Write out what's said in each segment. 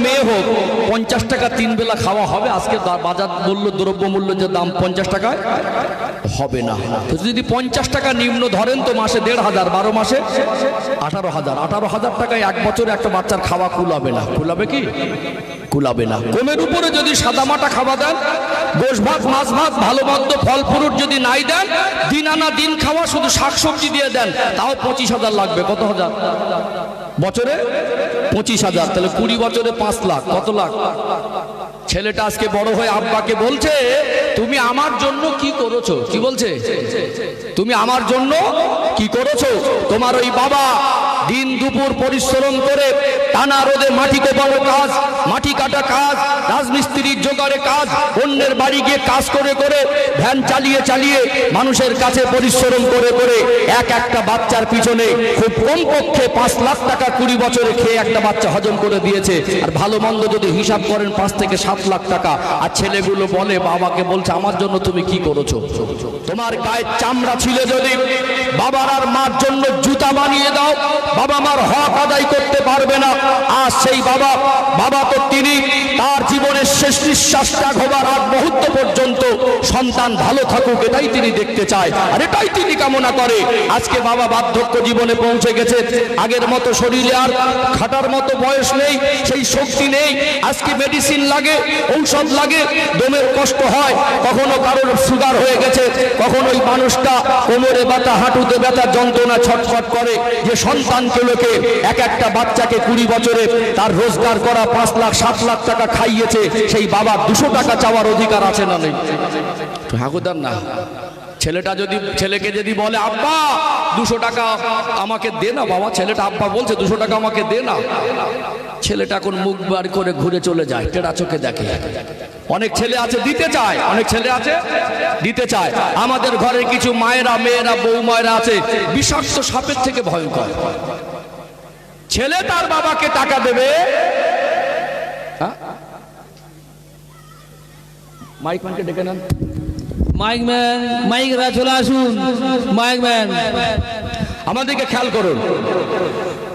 মেয়ে হোক, 50 টাকা 3 বেলা খাওয়া হবে? আজকে বাজার মূল্য, দ্রব্য মূল্য যে দাম, 50 টাকায় হবে না। তো যদি 50 টাকা নিম্ন ধরেন তো মাসে 1,500, 12 মাসে 18,000। 18,000 টাকায় এক বছরে একটা বাচ্চার খাওয়া কুলাবে না। কুলাবে কি? কুলাবে না। কমের উপরে যদি সাদামাটা খাওয়া দেন, গোশ ভাত, মাছ ভাত, ভালো মন্দ, ফল ফ্রুট যদি নাই দেন, দিন আনা দিন খাওয়া শুধু শাকসবজি দিয়ে দেন, তাও 25,000 লাগবে। কত হাজার? বছরে 25,000। তাহলে 20 বছরে 5 লাখ। কত লাখ? ছেলেটা আজকে বড় হয়ে আব্বাকে বলছে, তুমি আমার জন্য কি করেছো? কি বলছে? তুমি আমার জন্য কি করেছো? তোমার ওই বাবা দিন দুপুর পরিশ্রম করে টানা রোদে মাটি কোপানো কাজ, মাটি কাটা কাজ, রাজমিস্ত্রির জোগাড়ে কাজ, অন্যের বাড়ি গিয়ে কাজ করে করে, ভ্যান চালিয়ে চালিয়ে, মানুষের কাছে পরিশ্রম করে করে একটা বাচ্চার পিছনে খুব কমপক্ষে 5 লাখ টাকা 20 বছরে খেয়ে একটা বাচ্চা হজম করে দিয়েছে। আর ভালো মন্দ যদি হিসাব করেন 5 থেকে 7 লাখ টাকা। আর ছেলেগুলো বলে, বাবাকে বলছে, আমার জন্য তুমি কি করেছো? তোমার গায়ের চামড়া ছিল যদি বাবার আর মার জন্য জুতা বানিয়ে দাও, বাবা মার হক আদায় করতে পারবে না। আর সেই বাবা তো তিনি তার জীবনের শেষ নিঃশ্বাস ত্যাগ হবার আগ মুহূর্ত পর্যন্ত সন্তান ভালো থাকুক, এটাই তিনি দেখতে চায়, আর এটাই তিনি কামনা করে। আজকে বাবা বার্ধক্য জীবনে পৌঁছে গেছে, আগের মতো শরীরে আর খাটার মতো বয়স নেই, সেই শক্তি নেই। আজকে মেডিসিন লাগে, ঔষধ লাগে, দমের কষ্ট হয়, কখনো কারোর সুগার হয়ে গেছে, কখনো ওই মানুষটা কোমরে ব্যথা, হাঁটুতে ব্যথা, যন্ত্রণা ছটফট করে। যে সন্তানকে লোকে একটা বাচ্চাকে 20 বছরে তার রোজগার করা 5 লাখ 7 লাখ টাকা খাইয়েছে, সেই বাবা 200 টাকা চাওয়ার অধিকার আছে না নেই? হাগুদার না। ছেলেকে যদি বলে, আব্বা 200 টাকা আমাকে দে না বাবা, ছেলেটা আব্বা বলছে 200 টাকা আমাকে দে না, ছেলেটা এখন মুখ বার করে ঘুরে চলে যায়, টেরা চোখে দেখে। অনেক ছেলে আছে দিতে চায়, অনেক ছেলে আছে দিতে চায়। আমাদের ঘরে কিছু মায়েরা, মেয়েরা, বউ মায়েরা আছে বিষাক্ত সাপের থেকে ভয়ঙ্কর। ছেলে তার বাবাকে টাকা দেবে, মাইক ম্যানকে ডেকে নেন, মাইকরা চলে আসুন, মাইকম্যান আমাদেরকে খেয়াল করুন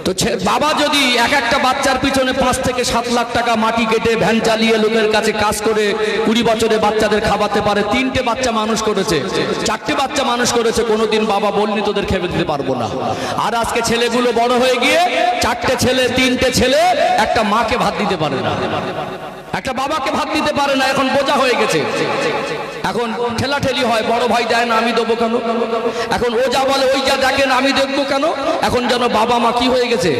তো। বাবা যদি একটা বাচ্চার পিছনে 5 থেকে 7 লাখ টাকা মাটি কেটে ভ্যান চালিয়ে লোকের কাছে কাজ করে 20 বছরে বাচ্চাদের খাওয়াতে পারে, 3টে বাচ্চা মানুষ করেছে, 4টে বাচ্চা মানুষ করেছে, কোনোদিন বাবা বলনি তোদের খেতে দিতে পারবো না। আর আজকে ছেলেগুলো বড় হয়ে গিয়ে 4টে ছেলে, 3টে ছেলে একটা মাকে ভাত দিতে পারে না, একটা বাবাকে ভাত দিতে পারে না। এখন বোঝা হয়ে গেছে, এখন ঠেলাঠেলি হয়, বড় ভাই দেয় না আমি দেবো কেন, এখন ও যা বলে ওই যা দেখেন আমি দেখবো কেন। এখন যেন বাবা মা কি হয়ে গেছে,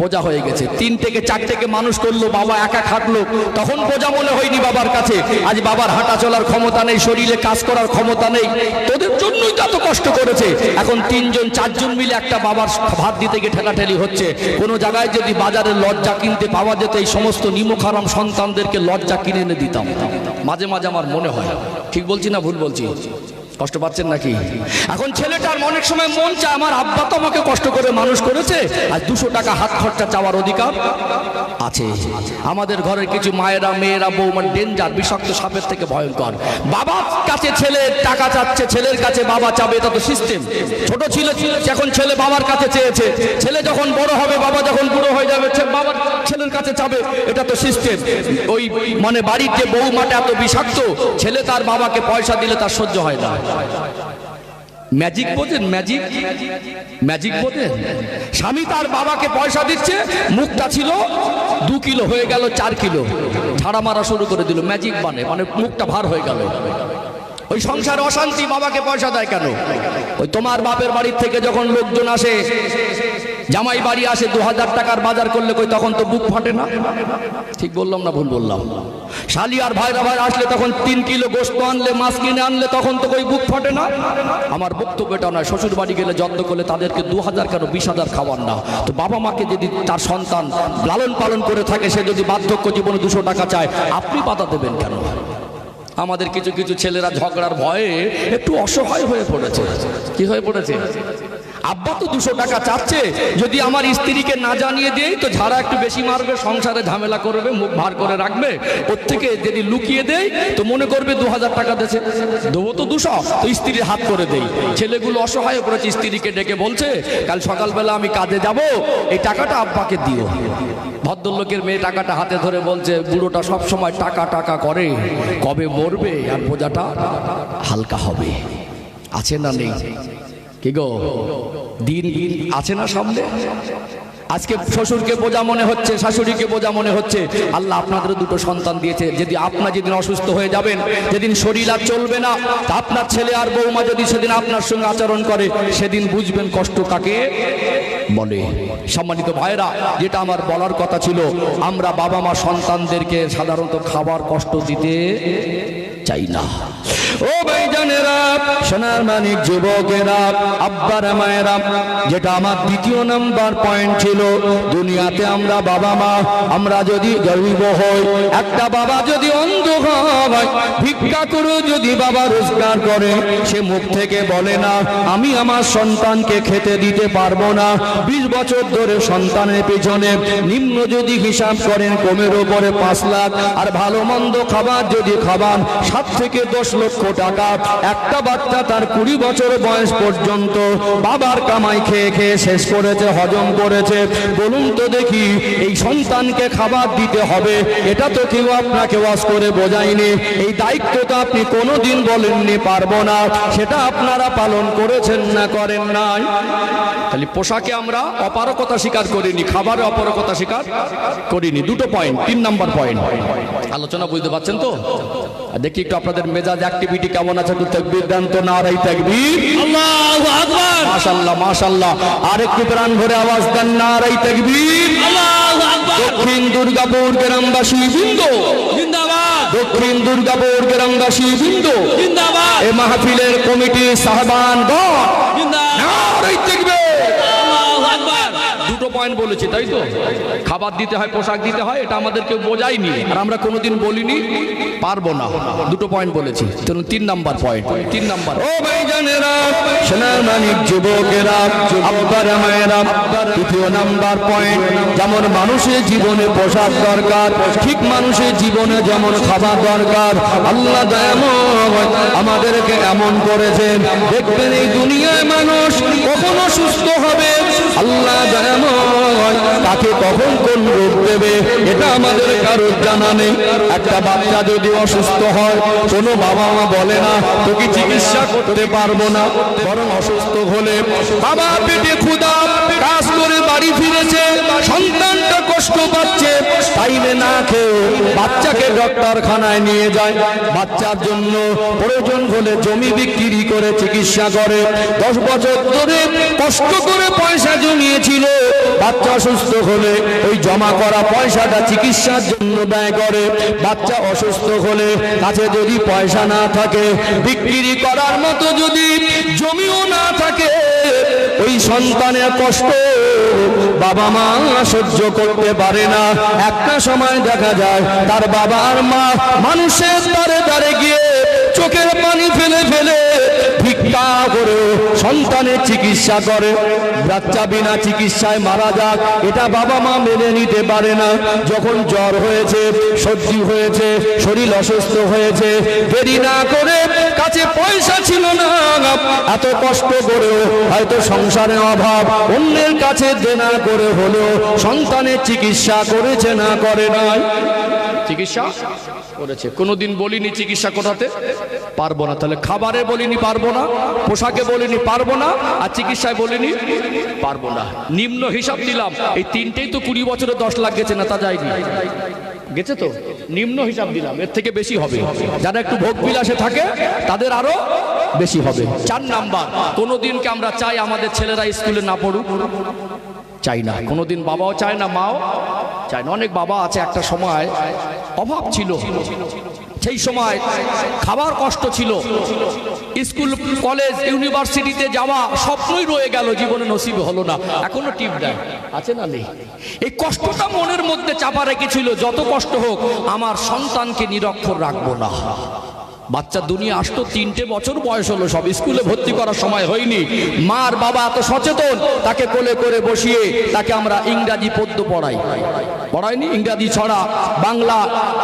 বোঝা হয়ে গেছে। 3 থেকে 4 থেকে মানুষ করলো, বাবা একা খাটলো, তখন বোঝা মনে হয়নি বাবার কাছে। আজ বাবার হাঁটা চলার ক্ষমতা নেই, শরীরে কাজ করার ক্ষমতা নেই, তোদের জন্যই তো এত কষ্ট করেছে। এখন 3 জন 4 জন মিলে একটা বাবার ভাত দিতে গিয়ে ঠেলাঠেলি হচ্ছে। কোনো জায়গায় যদি বাজারে লজ্জা কিনতে পাওয়া যেত, এই সমস্ত নিমুখারাম সন্তানদেরকে লজ্জা কিনে এনে দিতাম। মাঝে মাঝে আমার মনে হয়, ঠিক বলছি না ভুল বলছি? কষ্ট পাচ্ছেন নাকি? এখন ছেলেটার অনেক সময় মন চায়, আমার আব্বা তো আমাকে কষ্ট করে মানুষ করেছে, আর 200 টাকা হাত খরচা চাওয়ার অধিকার আছে। আমাদের ঘরের কিছু মায়েরা, মেয়েরা, বউ মানে ডেঞ্জার, বিষাক্ত সাপের থেকে ভয়ঙ্কর। বাবার কাছে ছেলে টাকা চাচ্ছে, ছেলের কাছে বাবা চাবে, এটা তো সিস্টেম। ছোট ছিল এখন ছেলে বাবার কাছে চেয়েছে, ছেলে যখন বড় হবে, বাবা যখন বুড়ো হয়ে যাবে, বাবার ছেলের কাছে চাবে, এটা তো সিস্টেম। ওই মানে বাড়ির যে বউ মাটা এত বিষাক্ত, ছেলে তার বাবাকে পয়সা দিলে তার সহ্য হয় না। ম্যাজিক বোঝেন? ম্যাজিক বোঝেন? স্বামী তার বাবাকে পয়সা দিচ্ছে, মুখটা ছিল 2 কিলো হয়ে গেল 4 কিলো, ঝাড়া মারা শুরু করে দিল, ম্যাজিক মানে মুখটা ভার হয়ে গেল। ওই সংসারে অশান্তি, বাবাকে পয়সা দেয় কেন? ওই তোমার বাপের বাড়ির থেকে যখন লোকজন আসে, জামাই বাড়ি আসে 2000 টাকার বাজার করলে কই তখন তো বুক ফাটে না? ঠিক বললাম না ভুল বললাম? শালি আর ভাইরা ভাই আসলে তখন 3 কিলো গোশত আনলে, মাছ কিনে আনলে, তখন তো কই বুক ফাটে না? আমার বক্তব্য এটা নয়। শ্বশুর বাড়ি গেলে যত্ন করলে তাদেরকে 2000 কেন 20,000 খাওয়ান না? তো বাবা মাকে যদি তার সন্তান লালন পালন করে থাকে, সে যদি বার্ধক্য জীবনে 200 টাকা চায়, আপনি বাধা দেবেন কেন? আমাদের কিছু কিছু ছেলেরা ঝগড়ার ভয়ে একটু অসহায় হয়ে পড়েছে। কি হয়ে পড়েছে? আব্বা তো 200 টাকা চাচ্ছে, যদি আমার স্ত্রীকে না জানিয়ে দেই তো ঝাড়া একটু বেশি মারবে, সংসারে ঝামেলা করবে, মুখ ভার করে রাখবে। ওর থেকে যদি লুকিয়ে দেই তো মনে করবে 2000 টাকা দিয়েছে, দেবো তো 200, তো স্ত্রীর হাত করে দেই। ছেলেগুলো অসহায় হয়ে পড়েছে, স্ত্রীকে ডেকে বলছে, কাল সকালবেলা আমি কাজে যাব, এই টাকাটা আব্বাকে দিও। ভদ্রলোকের মেয়ে টাকাটা হাতে ধরে বলছে, বুড়োটা সব সময় টাকা টাকা করে, কবে মরবে আর বোঝাটা হালকা হবে। আছে না নেই? কি গো, দিন আছে না সামনে? আজকে শ্বশুরকে বোঝা মনে হচ্ছে, শাশুড়িকে বোঝা মনে হচ্ছে। আল্লাহ আপনাদের দুটো সন্তান দিয়েছে, যদি আপনার যেদিন অসুস্থ হয়ে যাবেন, যেদিন শরীর আর চলবে না, তা আপনার ছেলে আর বৌমা যদি সেদিন আপনার সঙ্গে আচরণ করে, সেদিন বুঝবেন কষ্ট কাকে বলে। সম্মানিত ভাইরা, যেটা আমার বলার কথা ছিল, আমরা বাবা মা সন্তানদেরকে সাধারণত খাবার কষ্ট দিতে চাই না। ও ভাইজানেরা, সোনার মানিক যুবকেরা, আব্বারা মায়েরা, যেটা আমার দ্বিতীয় নাম্বার পয়েন্ট ছিল, দুনিয়াতে আমরা বাবা মা, আমরা যদি গরিব হই, একটা বাবা যদি অন্ধ হয়, ভিক্ষা করে যদি বাবা রোজগার করে, সে মুখ থেকে বলে না আমি আমার সন্তানকে খেতে দিতে পারবো না। 20 বছর ধরে সন্তানের পেছনে নিম্ন যদি হিসাব করেন কমের ওপরে 5 লাখ, আর ভালো মন্দ খাবার যদি খাবার 7 থেকে 10 লক্ষ টাকা। একটা বাচ্চা তার 20 বছর বয়স পর্যন্ত বাবার কামাই খেয়ে খেয়ে শেষ করেছে, হজম করেছে। বলুন তো দেখি, এই সন্তানকে খাবার দিতে হবে, এটা তো কেউ আপনাকে ওয়াজ করে বোঝায়নি। এই দায়িত্বটা আপনি কোনোদিন বলেননি পারবো না, সেটা আপনারা পালন করেছেন না করেন নাই? তাহলে পোশাকে আমরা অপারকতা স্বীকার করিনি, খাবারে অপারকতা স্বীকার করিনি। দুটো পয়েন্ট, 3 নাম্বার পয়েন্ট। আলোচনা বুঝতে পারছেন তো? দেখি একটু আপনাদের মেজাজ অ্যাক্টিভিটি কেমন আছে, একটু তাকবীর দেন তো, নারাই তাকবীর, আল্লাহু আকবার, মাশাআল্লাহ মাশাআল্লাহ। আর একটু প্রাণ ভরে আওয়াজ দেন, নারাই তাকবীর, আল্লাহু আকবার। দক্ষিণ দুর্গাপুর গ্রামবাসী বৃন্দ জিন্দাবাদ, দক্ষিণ দুর্গাপুর গ্রামবাসী বৃন্দ, জিন্দাবাদ, এই মাহফিলের কমিটি সাহেবানগণ, জিন্দাবাদ, নারাই তাকবীর। আল্লাহু আকবার। দুটো পয়েন্ট বলেছি, তাই তো? খাবার দিতে হয়, পোশাক দিতে হয়, এটা আমাদেরকে বোঝায়নি, আর আমরা কোনোদিন বলিনি পারবো না। দুটো পয়েন্ট বলেছি, 3 নাম্বার পয়েন্ট। 3 নাম্বার, ও ভাইজানেরা, সোনার মানিক যুবকেরা, আব্বারা মায়েরা, তৃতীয় নাম্বার পয়েন্ট, যেমন মানুষের জীবনে পোশাক দরকার, ঠিক মানুষের জীবনে যেমন খাবার দরকার। আল্লাহ দয়াময় আমাদেরকে এমন করেছেন, দেখবেন এই দুনিয়ায় মানুষ কখনো সুস্থ হবে, আল্লাহ দয়াময় তাকে কখন কোন রোগ দেবে এটা আমাদের কারোর জানা নেই। একটা বাচ্চা যদি অসুস্থ হয়, কোনো বাবা মা বলে না তোকে চিকিৎসা করতে পারবো না, বরং অসুস্থ হলে বাবা পেটে ক্ষুধা, কাজ করে বাড়ি ফিরেছে, সন্তানটা কষ্ট পাচ্ছে, টাইমে না খেয়ে বাচ্চাকে ডক্টরখানায় নিয়ে যায়, বাচ্চার জন্য প্রয়োজন হলে জমি বিক্রি করে চিকিৎসা করে। 10 বছর ধরে কষ্ট করে পয়সা জমিয়েছিল, বাচ্চা অসুস্থ হলে ওই জমা করা পয়সাটা চিকিৎসার জন্য ব্যয় করে। বাচ্চা অসুস্থ হলে কাছে যদি পয়সা না থাকে, বিক্রি করার মতো যদি জমিও না থাকে, ওই সন্তানের কষ্ট বাবা মা সহ্য করতে পারে না। একটা সময় দেখা যায় তার বাবা আর মা মানুষের দ্বারে দ্বারে গিয়ে চোখের পানি ফেলে ফেলে ভিক্ষা করে সন্তানের চিকিৎসা করে। বাচ্চা বিনা চিকিৎসায় মারা যাক, এটা বাবা মা মেনে নিতে পারে না। যখন জ্বর হয়েছে, সর্দি হয়েছে, শরীর অসুস্থ হয়েছে, দেরি না করে, কাছে পয়সা ছিল না, এত কষ্ট করেও হয়তো সংসারে অভাব, অন্যের কাছে দেনা করে হলেও সন্তানের চিকিৎসা করেছে না করে নাই? চিকিৎসা করেছে। কোনোদিন বলিনি চিকিৎসা করাতে পারবো না, তাহলে খাবারে বলিনি পারবো না, পোশাকে বলিনি পারবো না, আর চিকিৎসায় বলিনি পারবো না। নিম্ন হিসাব দিলাম, এই তিনটেই তো 20 বছরে 10 লাখ গেছে না, তা যায়নি, গেছে তো? নিম্ন হিসাব দিলাম, এর থেকে বেশি হবে। যারা একটু ভোগ বিলাসে থাকে তাদের আরো বেশি হবে। 4 নাম্বার, কোনোদিনকে আমরা চাই আমাদের ছেলেরা স্কুলে না পড়ুক? চাই না, কোনোদিন বাবাও চায় না, মাও চায় না। অনেক বাবা আছে, একটা সময় অভাব ছিল, সেই সময় খাবার কষ্ট ছিল, স্কুল কলেজ ইউনিভার্সিটিতে যাওয়া স্বপ্নই রয়ে গেল, জীবনে নসিব হলো না, এখনো টিপ দেয়, আছে না নেই? এই কষ্টটা মনের মধ্যে চাপা রেখেছিল, যত কষ্ট হোক আমার সন্তানকে নিরক্ষর রাখবো না। বাচ্চা দুনিয়া আসতো 3টে বছর বয়স হলো, সব স্কুলে ভর্তি করার সময় হয়নি। মার বাবা এত সচেতন, তাকে কোলে করে বসিয়ে তাকে আমরা ইংরাজি পদ্য পড়াইনি? ইংরাজি ছড়া, বাংলা,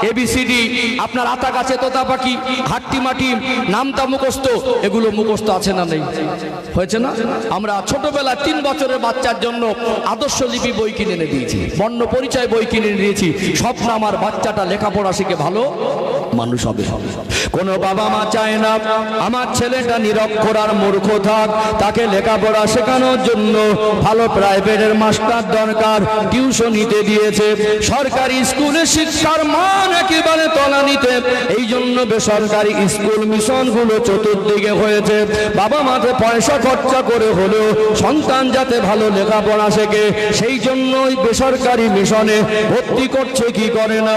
ABCD, আপনার আতা গাছে তোতা পাখি, হাট্টি মাটি, নামটা মুখস্থ, এগুলো মুখস্থ আছে না নেই? হয়েছে না? আমরা ছোটবেলা 3 বছরের বাচ্চার জন্য আদর্শ লিপি বই কিনে এনে দিয়েছি, বর্ণ পরিচয় বই কিনে এনে দিয়েছি। স্বপ্ন আমার বাচ্চাটা লেখাপড়া শিখে ভালো মানুষ হবে। কোনো বাবা মা চায় না আমার ছেলেটা নিরক্ষর আর মূর্খ থাক, তাকে লেখাপড়া শেখানোর জন্য ভালো প্রাইভেটের মাস্টার দরকার, টিউশনিতে দিয়েছে। সরকারি স্কুলে শিক্ষার মান একেবারে তলানিতে, এই জন্য বেসরকারি স্কুল মিশনগুলো চতুর্দিকে হয়েছে। বাবা মাতে পয়সা খরচা করে হলেও সন্তান যাতে ভালো লেখাপড়া শেখে, সেই জন্য ওই বেসরকারি মিশনে ভর্তি করছে। কি করে না,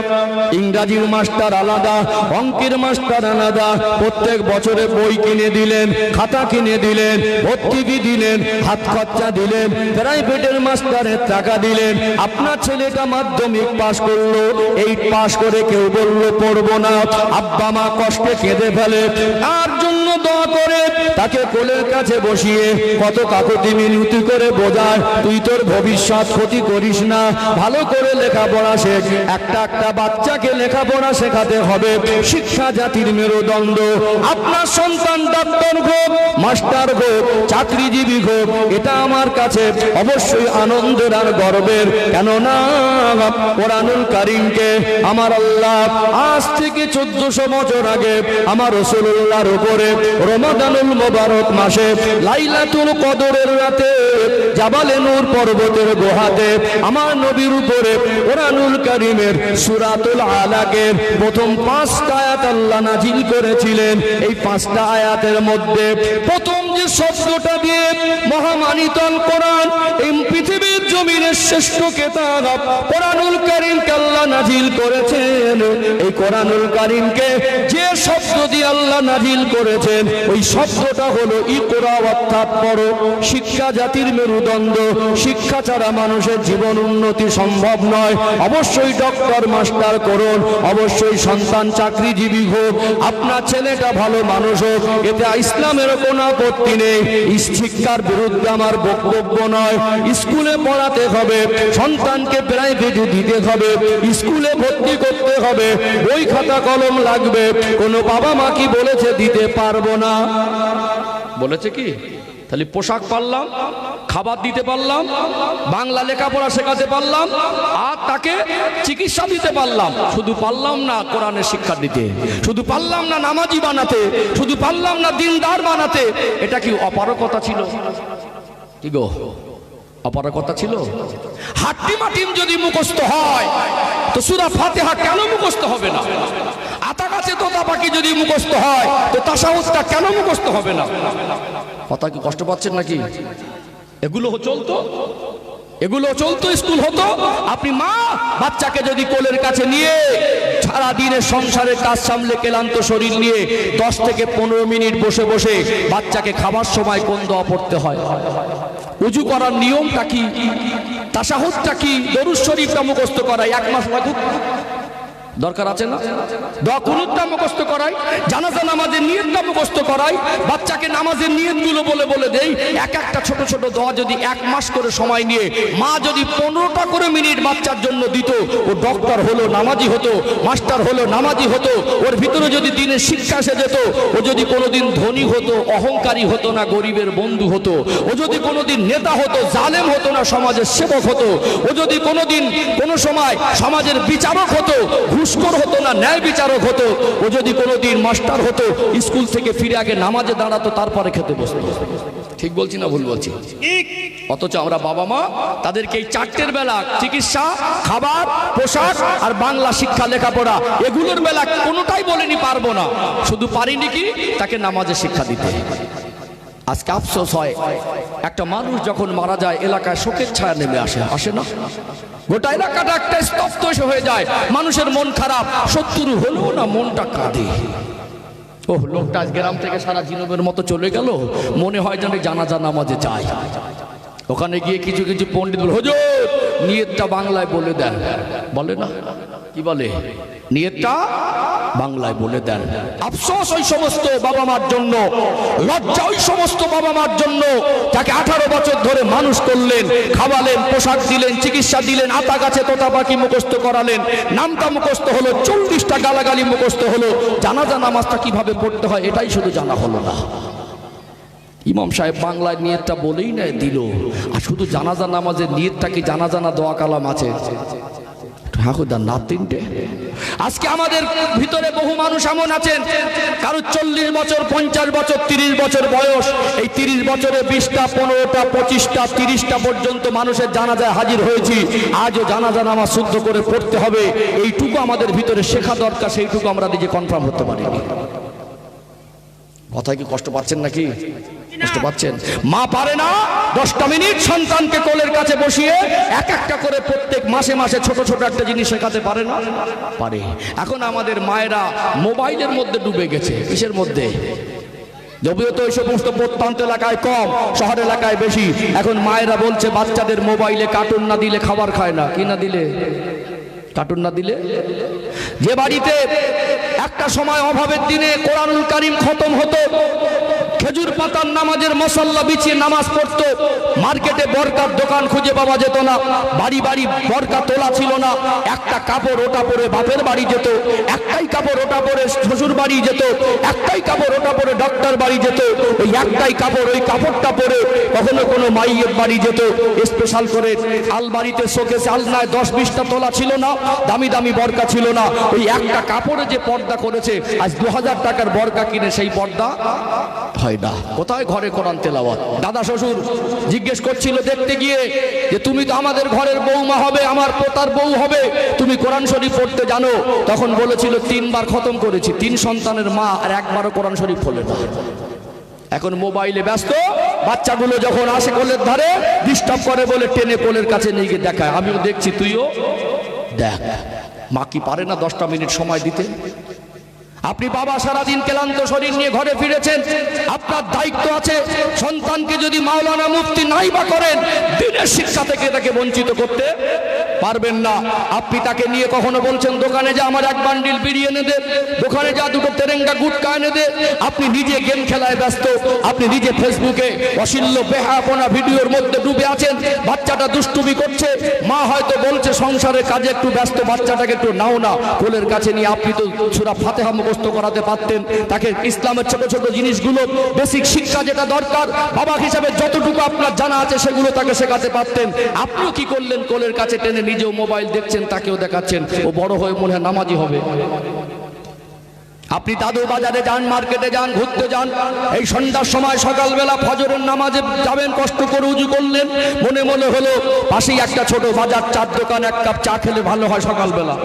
ইংরাজির মাস্টার আলাদা, অঙ্কের মাস্টার আলাদা, প্রত্যেক বছরে বই কিনে দিলেন, খাতা কিনে দিলেন, ভর্তি ফি দিলেন, হাত খরচা দিলেন, প্রাইভেটের মাস্টারের টাকা দিলেন। আপনার ছেলেটা মাধ্যমিক পাশ করলো, 8 পাশ করে কেউ বললো পড়বো না, আব্বা মা কষ্টে কেঁদে ফেলে, তার জন্য দোয়া করে তাকে কোলের কাছে বসিয়ে কত কাকুতি মিনতি করে বোঝায়, তুই তোর ভবিষ্যৎ ক্ষতি করিস না, ভালো করে লেখাপড়া শেখ। একটা বাচ্চাকে লেখাপড়া শেখাতে হবে। শিক্ষা জাতির মেরুদণ্ড। আপনার সন্তান ডাক্তার হোক, মাস্টার হোক, চাকরিজীবী হোক, এটা আমার কাছে অবশ্যই আনন্দের আর গর্বের। কেননা কোরআনুল কারীমকে আমার আল্লাহ আজ থেকে 1400 বছর আগে আমার রাসূলুল্লাহর উপরে রমাদানুল মুবারক মাসে লাইলাতুল কদরের রাতে জাবালে নূর পর্বতের গুহাতে আমার নবীর উপরে কোরআনুল কারীমের সূরাতুল আলাকের প্রথম 5টা আয়াত আল্লাহ নাজিল করেছিলেন। এই 5টা আয়াতের মধ্যে প্রথম যে শব্দটা দিয়ে মহামানিত আল কোরআন, এই পৃথিবীর জমিনের শ্রেষ্ঠ কিতাব কোরআনুল কারীমকে আল্লাহ নাজিল করেছেন। এই কোরআনুল কারীমকে যে শব্দ দিয়ে আল্লাহ নাজিল করেছেন, ওই শব্দটা হলো ইকরা, অর্থাৎ পড়ো। শিক্ষা জাতির মেরুদণ্ড। শিক্ষা ছাড়া মানুষের জীবন উন্নতি সম্ভব নয়। অবশ্যই ডক্টর মাস্টার করুন, অবশ্যই সন্তান চাকরিজীবী হোক, আপনার ছেলেটা ভালো মানুষ হোক, এতে ইসলামের কোনো আপত্তি নেই। শিক্ষার বিরুদ্ধে আমার বক্তব্য নয়। স্কুলে পড়াতে হবে, সন্তানকে প্রাইভেটে দিতে হবে, স্কুলে ভর্তি করতে হবে, বই খাতা কলম লাগবে। কোনো বাবা মা কি বলেছে দিতে পারবো না? বলেছে কি? তাহলে পোশাক পারলাম, খাবার দিতে পারলাম, বাংলা লেখাপড়া শেখাতে পারলাম, আর তাকে চিকিৎসা দিতে পারলাম। শুধু পারলাম না কোরআনের শিক্ষা দিতে, শুধু পারলাম না নামাজি বানাতে, শুধু পারলাম না দিনদার বানাতে। এটা কি অপারগতা ছিল? কি গো, অপারগতা ছিল? হাট্টি মাটিম যদি মুখস্থ হয় তো সূরা ফাতিহা কেন মুখস্থ হবে না? আতা গাছে তোতা পাখি যদি মুখস্থ হয় তো তাশাহুদটা কেন মুখস্থ হবে না? কথা কি কষ্ট পাচ্ছেন নাকি? এগুলো চলতো, স্কুল হতো। আপনি মা বাচ্চাকে যদি কোলের কাছে নিয়ে সারা দিনের সংসারের কাজ সামলে ক্লান্ত শরীর নিয়ে 10 থেকে 15 মিনিট বসে বসে বাচ্চাকে খাবার সময় কোন দোয়া পড়তে হয়, উজু করার নিয়মটা কি, তাশাহুদটা কি, দরুদ শরীফটা মুখস্থ করাই 1 মাস লাগুক, দরকার আছে না? দোয়া কুনুতটা মুখস্থ করাই, জানাজা নামাজের নিয়তটা মুখস্থ করাই, বাচ্চাকে নামাজের নিয়তগুলো বলে দেই। একটা ছোট ছোট দোয়া যদি 1 মাস করে সময় নিয়ে মা যদি 15টা করে মিনিট বাচ্চার জন্য দিত, ও ডক্টর হলো, নামাজি হতো, মাস্টার হলো, নামাজি হতো। ওর ভিতরে যদি দিনের শিক্ষা এসে যেত, ও যদি কোনোদিন ধনী হতো, অহংকারী হতো না, গরিবের বন্ধু হতো। ও যদি কোনোদিন নেতা হতো, জালেম হতো না, সমাজের সেবক হতো। ও যদি কোনোদিন কোনো সময় সমাজের বিচারক হতো, ঘুষখোর হতো না, ন্যায় বিচারক হতো। ও যদি কোনোদিন মাস্টার হতো, স্কুল থেকে ফিরে আগে নামাজে দাঁড়াতো, তারপরে খেতে বসতো। ঠিক বলছি না ভুল বলছি? অথচ আমরা বাবা মা তাদেরকে এই 4টের বেলা চিকিৎসা, খাবার, পোশাক আর বাংলা শিক্ষা লেখাপড়া, এগুলোর বেলা কোনোটাই বলেনি পারবো না। শুধু পারিনি কি তাকে নামাজে শিক্ষা দিতে। আজকে আফসোস হয়, একটা মানুষ যখন মারা যায় এলাকায় শোকের ছায়া নেমে আসে না? গোটা এলাকাটা একটা স্তব্ধ হয়ে যায়, মানুষের মন খারাপ। 70 হলেও না মনটা কাঁদে। ও লোকটা গ্রাম থেকে সারা জীবনের মতো চলে গেল, মনে হয় যেন জানাজা নামাজে যায়। ওখানে গিয়ে কিছু কিছু পণ্ডিত বলে, হুজুর নিয়তটা বাংলায় বলে দেন। বলে না? কি বলে? নিয়তটা বাংলায় বলে দেন। আফসোস ওই সমস্ত বাবা মার জন্য, লজ্জা ওই সমস্ত বাবা মার জন্য যাকে 18 বছর ধরে মানুষ করলেন, খাওয়ালেন, পোশাক দিলেন, চিকিৎসা দিলেন, আতা গাছে তোতা পাখি মুখস্থ করালেন, নামটা মুখস্থ হলো, 40টা গালাগালি মুখস্থ হলো, জানাজা নামাজটা কিভাবে পড়তে হয় এটাই শুধু জানা হলো না। ইমাম সাহেব বাংলায় নিয়তটা বলেই না দিল, আর শুধু জানাজা নামাজের নিয়তটা কি জানাজা না দোয়া কালাম আছে? না, 3টে। আজকে আমাদের ভিতরে বহু মানুষ এমন আছেন, কারো 40 বছর, 50 বছর, 30 বছর বয়স, এই 30 বছরে 20টা, 15টা, 25টা, 30টা পর্যন্ত মানুষের জানাজায় হাজির হয়েছি। আজও জানাজা নামাজ শুদ্ধ করে পড়তে হবে, এইটুকু আমাদের ভিতরে শেখা দরকার, সেইটুকু আমরা নিজে কনফার্ম হতে পারিনি। কথায় কি কষ্ট পাচ্ছেন নাকি? কষ্ট পাচ্ছেন? মা পারে না 10টা মিনিট সন্তানকে কোলের কাছে বসিয়ে এক একটা করে প্রত্যেক মাসে মাসে ছোট ছোট একটা জিনিস শেখাতে পারে না? পারে। এখন আমাদের মায়েরা মোবাইলের মধ্যে ডুবে গেছে। কিসের মধ্যে? যদিও তো এই সমস্ত প্রত্যন্ত এলাকায় কম, শহর এলাকায় বেশি। এখন মায়েরা বলছে বাচ্চাদের মোবাইলে কার্টুন না দিলে খাবার খায় না। কি না দিলে? কার্টুন না দিলে। যে বাড়িতে একটা সময় অভাবের দিনে কোরআনুল কারীম খতম হতো, খেজুর পাতার নামাজের মসল্লা বিছিয়ে নামাজ পড়তো, মার্কেটে বরকার দোকান খুঁজে পাওয়া যেত না, বাড়ি বাড়ি বরকা তোলা ছিল না, একটা কাপড় ওটা পরে বাপের বাড়ি যেত, একটাই কাপড় ওটা পরে শ্বশুর বাড়ি যেত, একটাই কাপড় ওটা পরে ডক্টর বাড়ি যেত, ওই একটাই কাপড়, ওই কাপড়টা পরে কখনো কোনো মাইয়ের বাড়ি যেত। স্পেশাল করে আলমারিতে শোকেসে আলনায় 10-20টা তোলা ছিল না, দামি দামি বরকা ছিল না, ওই একটা কাপড়ে যে পর্দা করেছে, আজ 2000 টাকার বরকা কিনে সেই পর্দা হয় না। কোথায় ঘরে কোরআন তেলাওয়াত? দাদা শ্বশুর জিজ্ঞেস করছিল দেখতে গিয়ে যে তুমি তো আমাদের ঘরের বৌমা হবে, আমার পোতার বউ হবে, তুমি কোরআন শরীফ পড়তে জানো? তখন বলেছিল 3 বার খতম করেছি, 3 সন্তানের মা, আর একবারও কোরআন শরীফ পড়লে না। এখন মোবাইলে ব্যস্ত, বাচ্চাগুলো যখন আসে কোলের ধারে ডিস্টার্ব করে বলে টেনে কোলের কাছে নিয়ে গিয়ে দেখায়। আমিও দেখছি, তুইও দেখ। মা কি পারে না 10টা মিনিট সময় দিতে? আপনি বাবা সারাদিন ক্লান্ত শরীর নিয়ে ঘরে ফিরেছেন, আপনার দায়িত্ব আছে সন্তানকে যদি মাওলানা মুফতি নাই বা করেন, দিনের শিক্ষা থেকে তাকে বঞ্চিত করতে পারবেন না। আপনি তাকে নিয়ে কখনো বলছেন দোকানে যা আমার 1 বান্ডিল বিড়ি এনে দে, দোকানে যা 2টো তেরেঙ্গা গুটকা এনে দে। আপনি নিজে গেম খেলায় ব্যস্ত, আপনি নিজে ফেসবুকে অশ্লীল বেহায়াপনা ভিডিওর মধ্যে ডুবে আছেন, বাচ্চাটা দুষ্টুমি করছে, মা হয়তো বলছে সংসারের কাজে একটু ব্যস্ত, বাচ্চাটাকে একটু নাও না কোলের কাছে নিয়ে। আপনি তো সূরা ফাতিহা মুখস্থ করাতে পারতেন, তাকে ইসলামের ছোট ছোট জিনিসগুলো, বেসিক শিক্ষা যেটা দরকার বাবা হিসাবে যতটুকু আপনার জানা আছে সেগুলো তাকে শেখাতে পারতেন। আপনিও কি করলেন? কোলের কাছে টেনে নিজেও মোবাইল দেখছেন, তাকেও দেখাচ্ছেন। ও বড় হয়ে মনে হয় নামাজি হবে। আপনি দাদু বাজারে যান, মার্কেটে যান, ঘুরতে যান, এই সন্ধ্যার সময় সকালবেলা ফজরের নামাজে যাবেন, কষ্ট করে উজু করলেন, মনে মনে হলো পাশেই একটা ছোট বাজার, চার দোকান, 1 কাপ চা খেলে ভালো হয় সকালবেলা।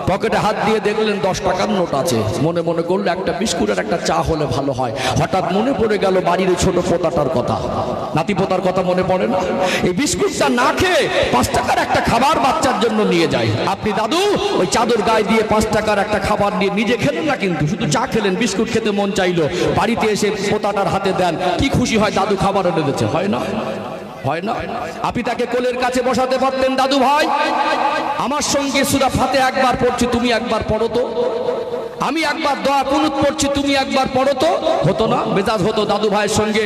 পকেটে হাত দিয়ে দেখলেন 10 টাকার নোট আছে, মনে মনে করলো একটা বিস্কুট আর একটা চা হলে ভালো হয়। হঠাৎ মনে পড়ে গেল বাড়ির ছোট পোতাটার কথা, নাতি পোতার কথা মনে পড়ে না? এই বিস্কুটটা না খেয়ে 5 টাকার একটা খাবার বাচ্চার জন্য নিয়ে যায়। আপনি দাদু ওই চাদর গায়ে দিয়ে 5 টাকার একটা খাবার নিয়ে নিজে খেলেন না, কিন্তু শুধু চা খেলেন, বিস্কুট খেতে মন চাইলো, বাড়িতে এসে পোতাটার হাতে দেন, কি খুশি হয়, দাদু খাবার এনে দিচ্ছে। হয় না? হয় না? আপনি তাকে কোলের কাছে বসাতে পারতেন, দাদু ভাই আমার সঙ্গে সূরা ফাতিহা একবার পড়ছি, তুমি একবার পড়ো তো, আমি একবার দোয়া কুনুত পড়ছি, তুমি একবার পড়ো তো। হতো না? মেজাজ হতো। দাদু ভাইয়ের সঙ্গে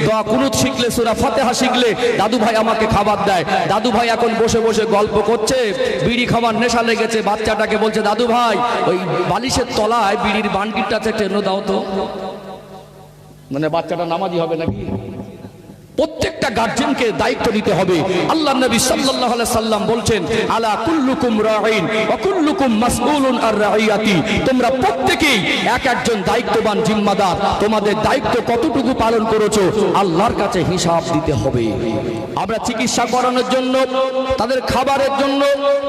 দোয়া কুনুত শিখলে, সূরা ফাতিহা শিখলে দাদু ভাই আমাকে খাবার দেয়। দাদু ভাই এখন বসে বসে গল্প করছে, বিড়ি খাবার নেশা লেগেছে, বাচ্চাটাকে বলছে দাদু ভাই ওই বালিশের তলায় বিড়ির বান্ডিলটা টেনে দাও তো। মানে বাচ্চাটা নামাজি হবে নাকি? প্রত্যেকটা গার্জিয়ানকে দায়িত্ব নিতে হবে। আল্লাহ নবী সাল্লাল্লাহু আলাইহি সাল্লাম বলছেন আলা কুল্লুকুম রাঈন ওয়া কুল্লুকুম মাসউলুন আর রাঈয়াতি, তোমরা প্রত্যেকেই এক একজন দায়িত্ববান জিম্মাদার, তোমাদের দায়িত্ব কতটুকু পালন করেছো আল্লাহর কাছে হিসাব দিতে হবে। আমরা চিকিৎসা করানোর জন্য, তাদের খাবারের জন্য,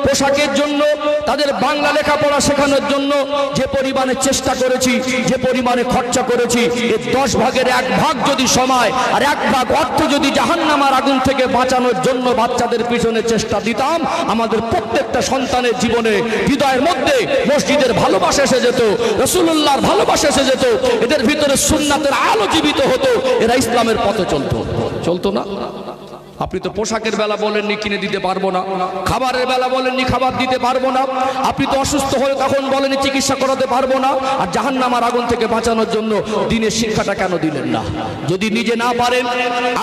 পোশাকের জন্য, তাদের বাংলা লেখাপড়া শেখানোর জন্য যে পরিমাণে চেষ্টা করেছি, যে পরিমাণে খরচা করেছি, এর 10 ভাগের 1 ভাগ যদি সময় আর 1 ভাগ অর্থ যদি জাহান্নামের আগুন থেকে বাঁচানোর জন্য বাচ্চাদের পিছনে চেষ্টা দিতাম, আমাদের প্রত্যেকটা সন্তানের জীবনে হৃদয়ের মধ্যে মসজিদের ভালোবাসা এসে যেত, রাসূলুল্লাহর ভালোবাসা এসে যেত, এদের ভিতরে সুন্নাতের আলো জীবিত হতো, এরা ইসলামের পথে চলতো। চলতো না? আপনি তো পোশাকের বেলা বলেননি কিনে দিতে পারবো না, খাবারের বেলা বলেননি খাবার দিতে পারবো না, আপনি তো অসুস্থ হয়ে তখন বলেননি চিকিৎসা করাতে পারবো না, আর জাহান্নামের আগুন থেকে বাঁচানোর জন্য দিনের শিক্ষাটা কেন দিলেন না? যদি নিজে না পারেন,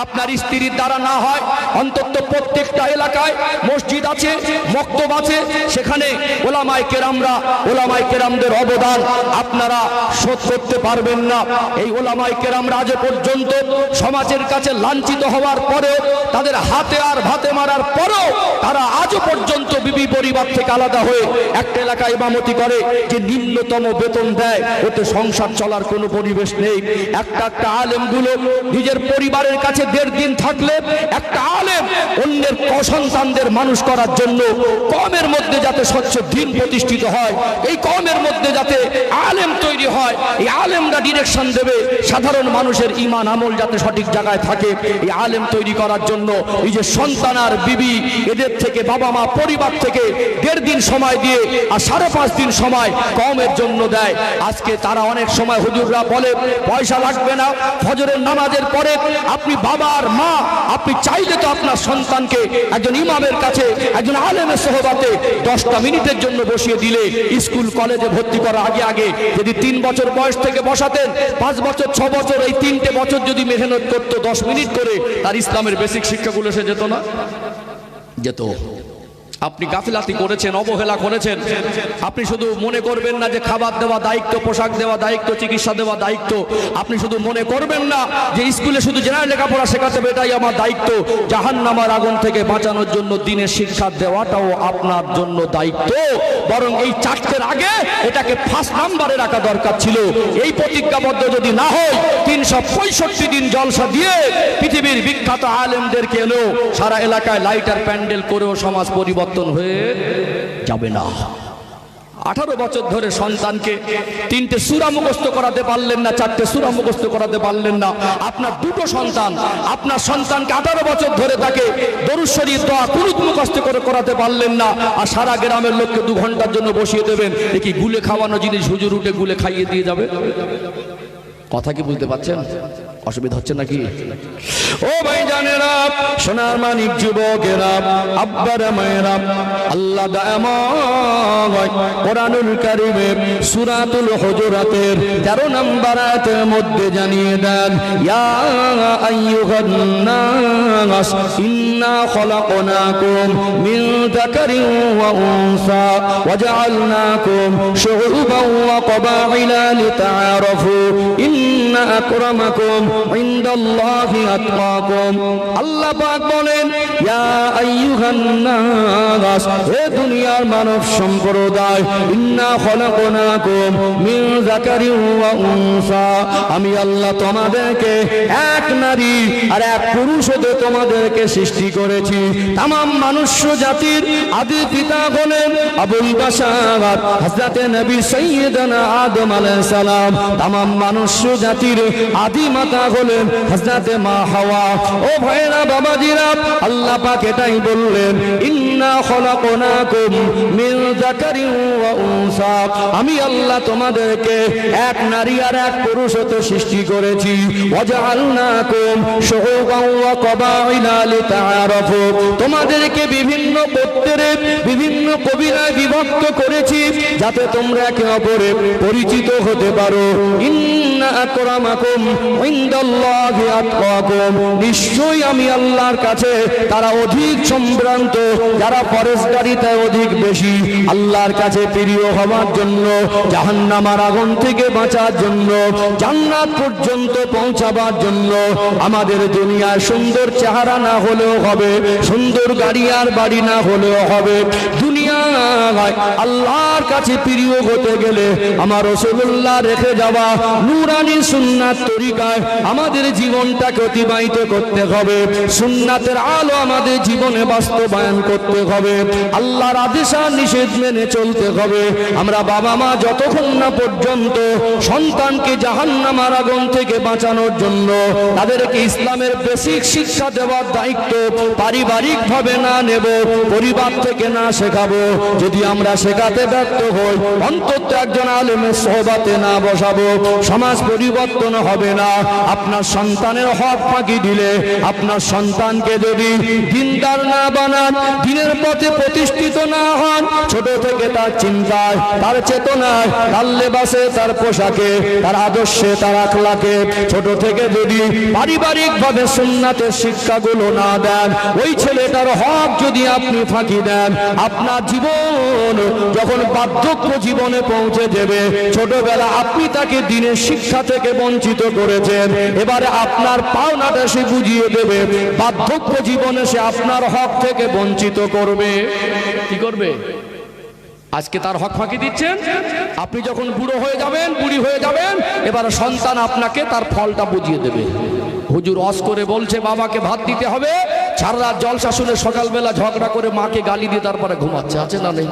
আপনার স্ত্রীর দ্বারা না হয়, অন্তত প্রত্যেকটা এলাকায় মসজিদ আছে, মক্তব আছে, সেখানে ওলামায়ে কেরামদের অবদান আপনারা শোধ করতে পারবেন না। এই ওলামায়ে কেরামরা আজ পর্যন্ত সমাজের কাছে লাঞ্ছিত হওয়ার পরে, তাদের হাতে আর ভাতে মারার পরেও তারা আজও পর্যন্ত বিবি পরিবার থেকে আলাদা হয়ে একটা এলাকায় ইমামতি করে, যে নিম্নতম বেতন দেয়, ওতে সংসার চলার কোনো পরিবেশ নেই। একটা আলেমগুলো নিজের পরিবারের কাছে 1.5 দিন থাকলে, একটা আলেম অন্যের সন্তানদের মানুষ করার জন্য কওমের মধ্যে যাতে স্বচ্ছ দিন প্রতিষ্ঠিত হয়, এই কওমের মধ্যে যাতে আলেম তৈরি হয়, এই আলেমরা ডিরেকশন দেবে, সাধারণ মানুষের ঈমান আমল যাতে সঠিক জায়গায় থাকে, এই আলেম তৈরি করার জন্য এই যে সন্তান আর বিবি, এদের থেকে বাবা মা পরিবার থেকে 1.5 দিন সময় দিয়ে আর 5.5 দিন সময় কওমের জন্য দেয়। আজকে তারা অনেক সময় হুজুররা বলে পয়সা লাগবে না, ফজরের নামাজের পরে আপনি বাবা আর মা, আপনি চাইলে তো আপনার সন্তানকে একজন ইমামের কাছে, একজন আলেমের সোহবতে 10টা মিনিটের জন্য বসিয়ে দিলে, স্কুল কলেজে ভর্তি করার আগে যদি 3 বছর বয়স থেকে বসাতেন, 5 বছর 6 বছর, এই 3টে বছর যদি মেহনত করতো 10 মিনিট করে, তার ইসলামের বেসিক শিক্ষাগুলো সে যেত না? যেত। আপনি গাফিলাতি করেছেন, অবহেলা করেছেন। আপনি শুধু মনে করবেন না যে খাবার দেওয়া দায়িত্ব, পোশাক দেওয়া দায়িত্ব, চিকিৎসা দেওয়া দায়িত্ব। আপনি শুধু মনে করবেন না যে স্কুলে শুধু জেনারেল লেখাপড়া শেখাতে হবে, এটাই আমার দায়িত্ব। জাহান্নামের আগুন থেকে বাঁচানোর জন্য দিনের শিক্ষা দেওয়াটাও আপনার জন্য দায়িত্ব। বরং এই 4টের আগে এটাকে 1st নাম্বারে রাখা দরকার ছিল। এই প্রতিজ্ঞাবদ্ধ যদি না হয়, 365 দিন জলসা দিয়ে পৃথিবীর বিখ্যাত আলেমদেরকে এলো সারা এলাকায় লাইটার প্যান্ডেল করেও সমাজ পরিবর্তন হয়ে যাবে না। 18 বছর ধরে সন্তানকে 3টে সূরা মুখস্থ করাতে পারলেন না, 4টে সূরা মুখস্থ করাতে পারলেন না। আপনার 2টো সন্তান, আপনার সন্তানকে 18 বছর ধরে তাকে দরুদ শরীফ, দোয়া, কুনুত মুখস্থ করে করাতে পারলেন না, আর সারা গ্রামের লোককে 2 ঘন্টার জন্য বসিয়ে দেবেন। এ কি গুলে খাওয়ানো জিনিস? হুজুর উঠে গুলে খাইয়ে দিয়ে যাবে? কথা কি বুঝতে পারছেন? অসুবিধা হচ্ছে নাকি? ও ভাই জানেরা, সোনার মানিক যুবকেরা, আব্বারা মায়েরা, আল্লাহ দায়াময় কোরআনুল কারীমে সূরাতুল হুজুরাতের 13 নম্বর আয়াতের মধ্যে জানিয়ে দেন, ইয়া আইয়ুহান নাস ইন্না খলাকনাকুম মিন যাকারিন ওয়া উনসা ওয়া জাআলনাকুম শুউবান ওয়া ক্বাবাইলা লিতাআরাফু ইন্না আকরামাকুম ইনদাল্লাহি আতকাকুম। আল্লাহ পাক বলেন, ইয়া আইয়ুহান নাস, হে দুনিয়ার মানব সম্প্রদায়, ইন্না খলাকনাকুম মিন যাকারিন ওয়া উনসা, আমি আল্লাহ তোমাদেরকে এক নারী আর এক পুরুষ হতে তোমাদেরকে সৃষ্টি করেছি। तमाम মনুষ্য জাতির আদি পিতা হলেন আবুল বাশার হযরতে নবী সাইয়্যিদানা আদম আলাইহিস সালাম। तमाम মনুষ্য জাতির আদি মাতা হলেন হযরতে মা হাওয়া। ও ভাইরা, বাবাজিরা, আল্লাহ পাক এটাই বললেন, ইন্না খলাকনাকুম মিন যাকারিন ওয়া উনসা, আমি আল্লাহ তোমাদেরকে এক নারী আর এক পুরুষ হতে সৃষ্টি করেছি। ওয়া জাআলনাকুম শুউবান ওয়া ক্বাবাইলা লিতাআরাফু, তোমাদেরকে বিভিন্ন গোত্রে, বিভিন্ন কবিলায় বিভক্ত করেছি যাতে তোমরা একে অপরে পরিচিত হতে পারো। ইন্না আকরামাকুম ইনদাল্লাহি আতকাকুম, নিশ্চয়ই আমি আল্লাহর কাছে তারা অধিক সম্ভ্রান্ত, যারা পরেশগারিতে অধিক বেশি, আল্লাহর কাছে প্রিয় হওয়ার জন্য, জাহান্নামের আগুন থেকে বাঁচার জন্য, জান্নাত পর্যন্ত পৌঁছাবার জন্য। আমাদের দুনিয়ায় সুন্দর চেহারা না হলেও হবে, সুন্দর গাড়ি আর বাড়ি না হলেও হবে, দুনিয়ায় আল্লাহর কাছে প্রিয় হতে গেলে আমার রাসূলুল্লাহ রেখে যাওয়া নূরানি সুন্নাত তরিকায় আমাদের জীবনটাকে অতিবাহিত করতে হবে। সুন্নাতের আলো আমাদের জীবনে বাস্তবায়ন করতে হবে, আল্লাহর আদেশ আর নিষেধ মেনে চলতে হবে। আমরা বাবা মা যতক্ষণ না পর্যন্ত সন্তানকে জাহান্নামের আগুন থেকে বাঁচানোর জন্য তাদেরকে ইসলামের বেসিক শিক্ষা দেওয়ার দায়িত্ব পারিবারিক ভাবে না নেব, পরিবার থেকে না শেখাবো, যদি আমরা শেখাতে ব্যর্থ হই, অন্তত একজন আলেমের সোহবাতে না বসাবো, সমাজ পরিবর্তন হবে না। আপনার সন্তানের হক ফাঁকি দিলে, আপনার সন্তানকে যদি দিনদার না বানান, দিনের পথে প্রতিষ্ঠিত না হন, ছোট থেকে তার চিন্তায়, তার চেতনায়, তার লেবাসে, তার পোশাকে, তার আদর্শে, তার আখলাকে ছোট থেকে যদি পারিবারিক ভাবে সুন্নাতের শিক্ষাগুলো না দেন, ওই ছেলেটার হক যদি আপনি ফাঁকি দেন, আপনার জীবন যখন বার্ধক্য জীবনে পৌঁছে যাবে, ছোটবেলা আপনি তাকে দিনের শিক্ষা থেকে বঞ্চিত করেছেন, এবারে আপনার পাওনাটা সে বুঝিয়ে দেবে, বার্ধক্য জীবনে সে আপনার হক থেকে বঞ্চিত করবে। কি করবে? আজকে তার হক ফাঁকি দিচ্ছেন, আপনি যখন বুড়ো হয়ে যাবেন, বুড়ি হয়ে যাবেন, এবার সন্তান আপনাকে তার ফলটা বুঝিয়ে দেবে। হুজুর ওয়াজ করে বলছে বাবাকে ভাত দিতে হবে, সারা রাত জলসা শুনে সকালবেলা ঝগড়া করে মাকে গালি দিয়ে তারপরে ঘুমাচ্ছে। আছে না নেই?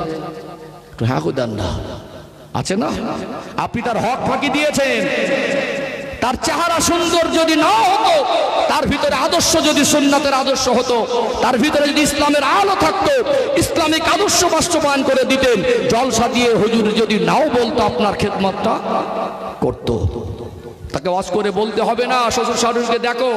হ্যাঁ দেন না, আছে না? আপনি তার হক ফাঁকি দিয়েছেন। তার চেহারা সুন্দর যদি না হতো, তার ভিতরে আদর্শ যদি সুন্নাতের আদর্শ হতো, তার ভিতরে যদি ইসলামের আলো থাকতো, ইসলামিক আদর্শ বাস্তবায়ন করে দিতেন, জলসা দিয়ে হুজুর যদি নাও বলতো, আপনার খেদমতটা করতো। তাকে ওয়াজ করে বলতে হবে না, শ্বশুর শাশুড়িকে দেখো,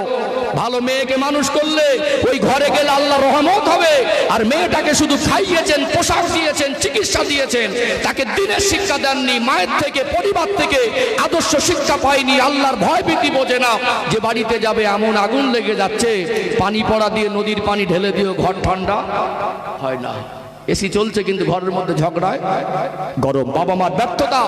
ভালো মেয়েকে মানুষ করলে ওই ঘরে গেলে আল্লাহর রহমত হবে। আর মেয়েটাকে শুধু খাইয়েছেন, পোশাক দিয়েছেন, চিকিৎসা দিয়েছেন, তাকে দিনের শিক্ষা দেননি, মায়ের থেকে, পরিবার থেকে আদর্শ শিক্ষা পায়নি, আল্লাহর ভয় ভীতি বোঝে না। যে বাড়িতে যাবে এমন আগুন লেগে যাচ্ছে, পানি পড়া দিয়ে নদীর পানি ঢেলে দিয়েও ঘর ঠান্ডা হয় না। এসি চলছে কিন্তু ঘরের মধ্যে ঝগড়ায় গরম। বাবা মার ব্যর্থতা,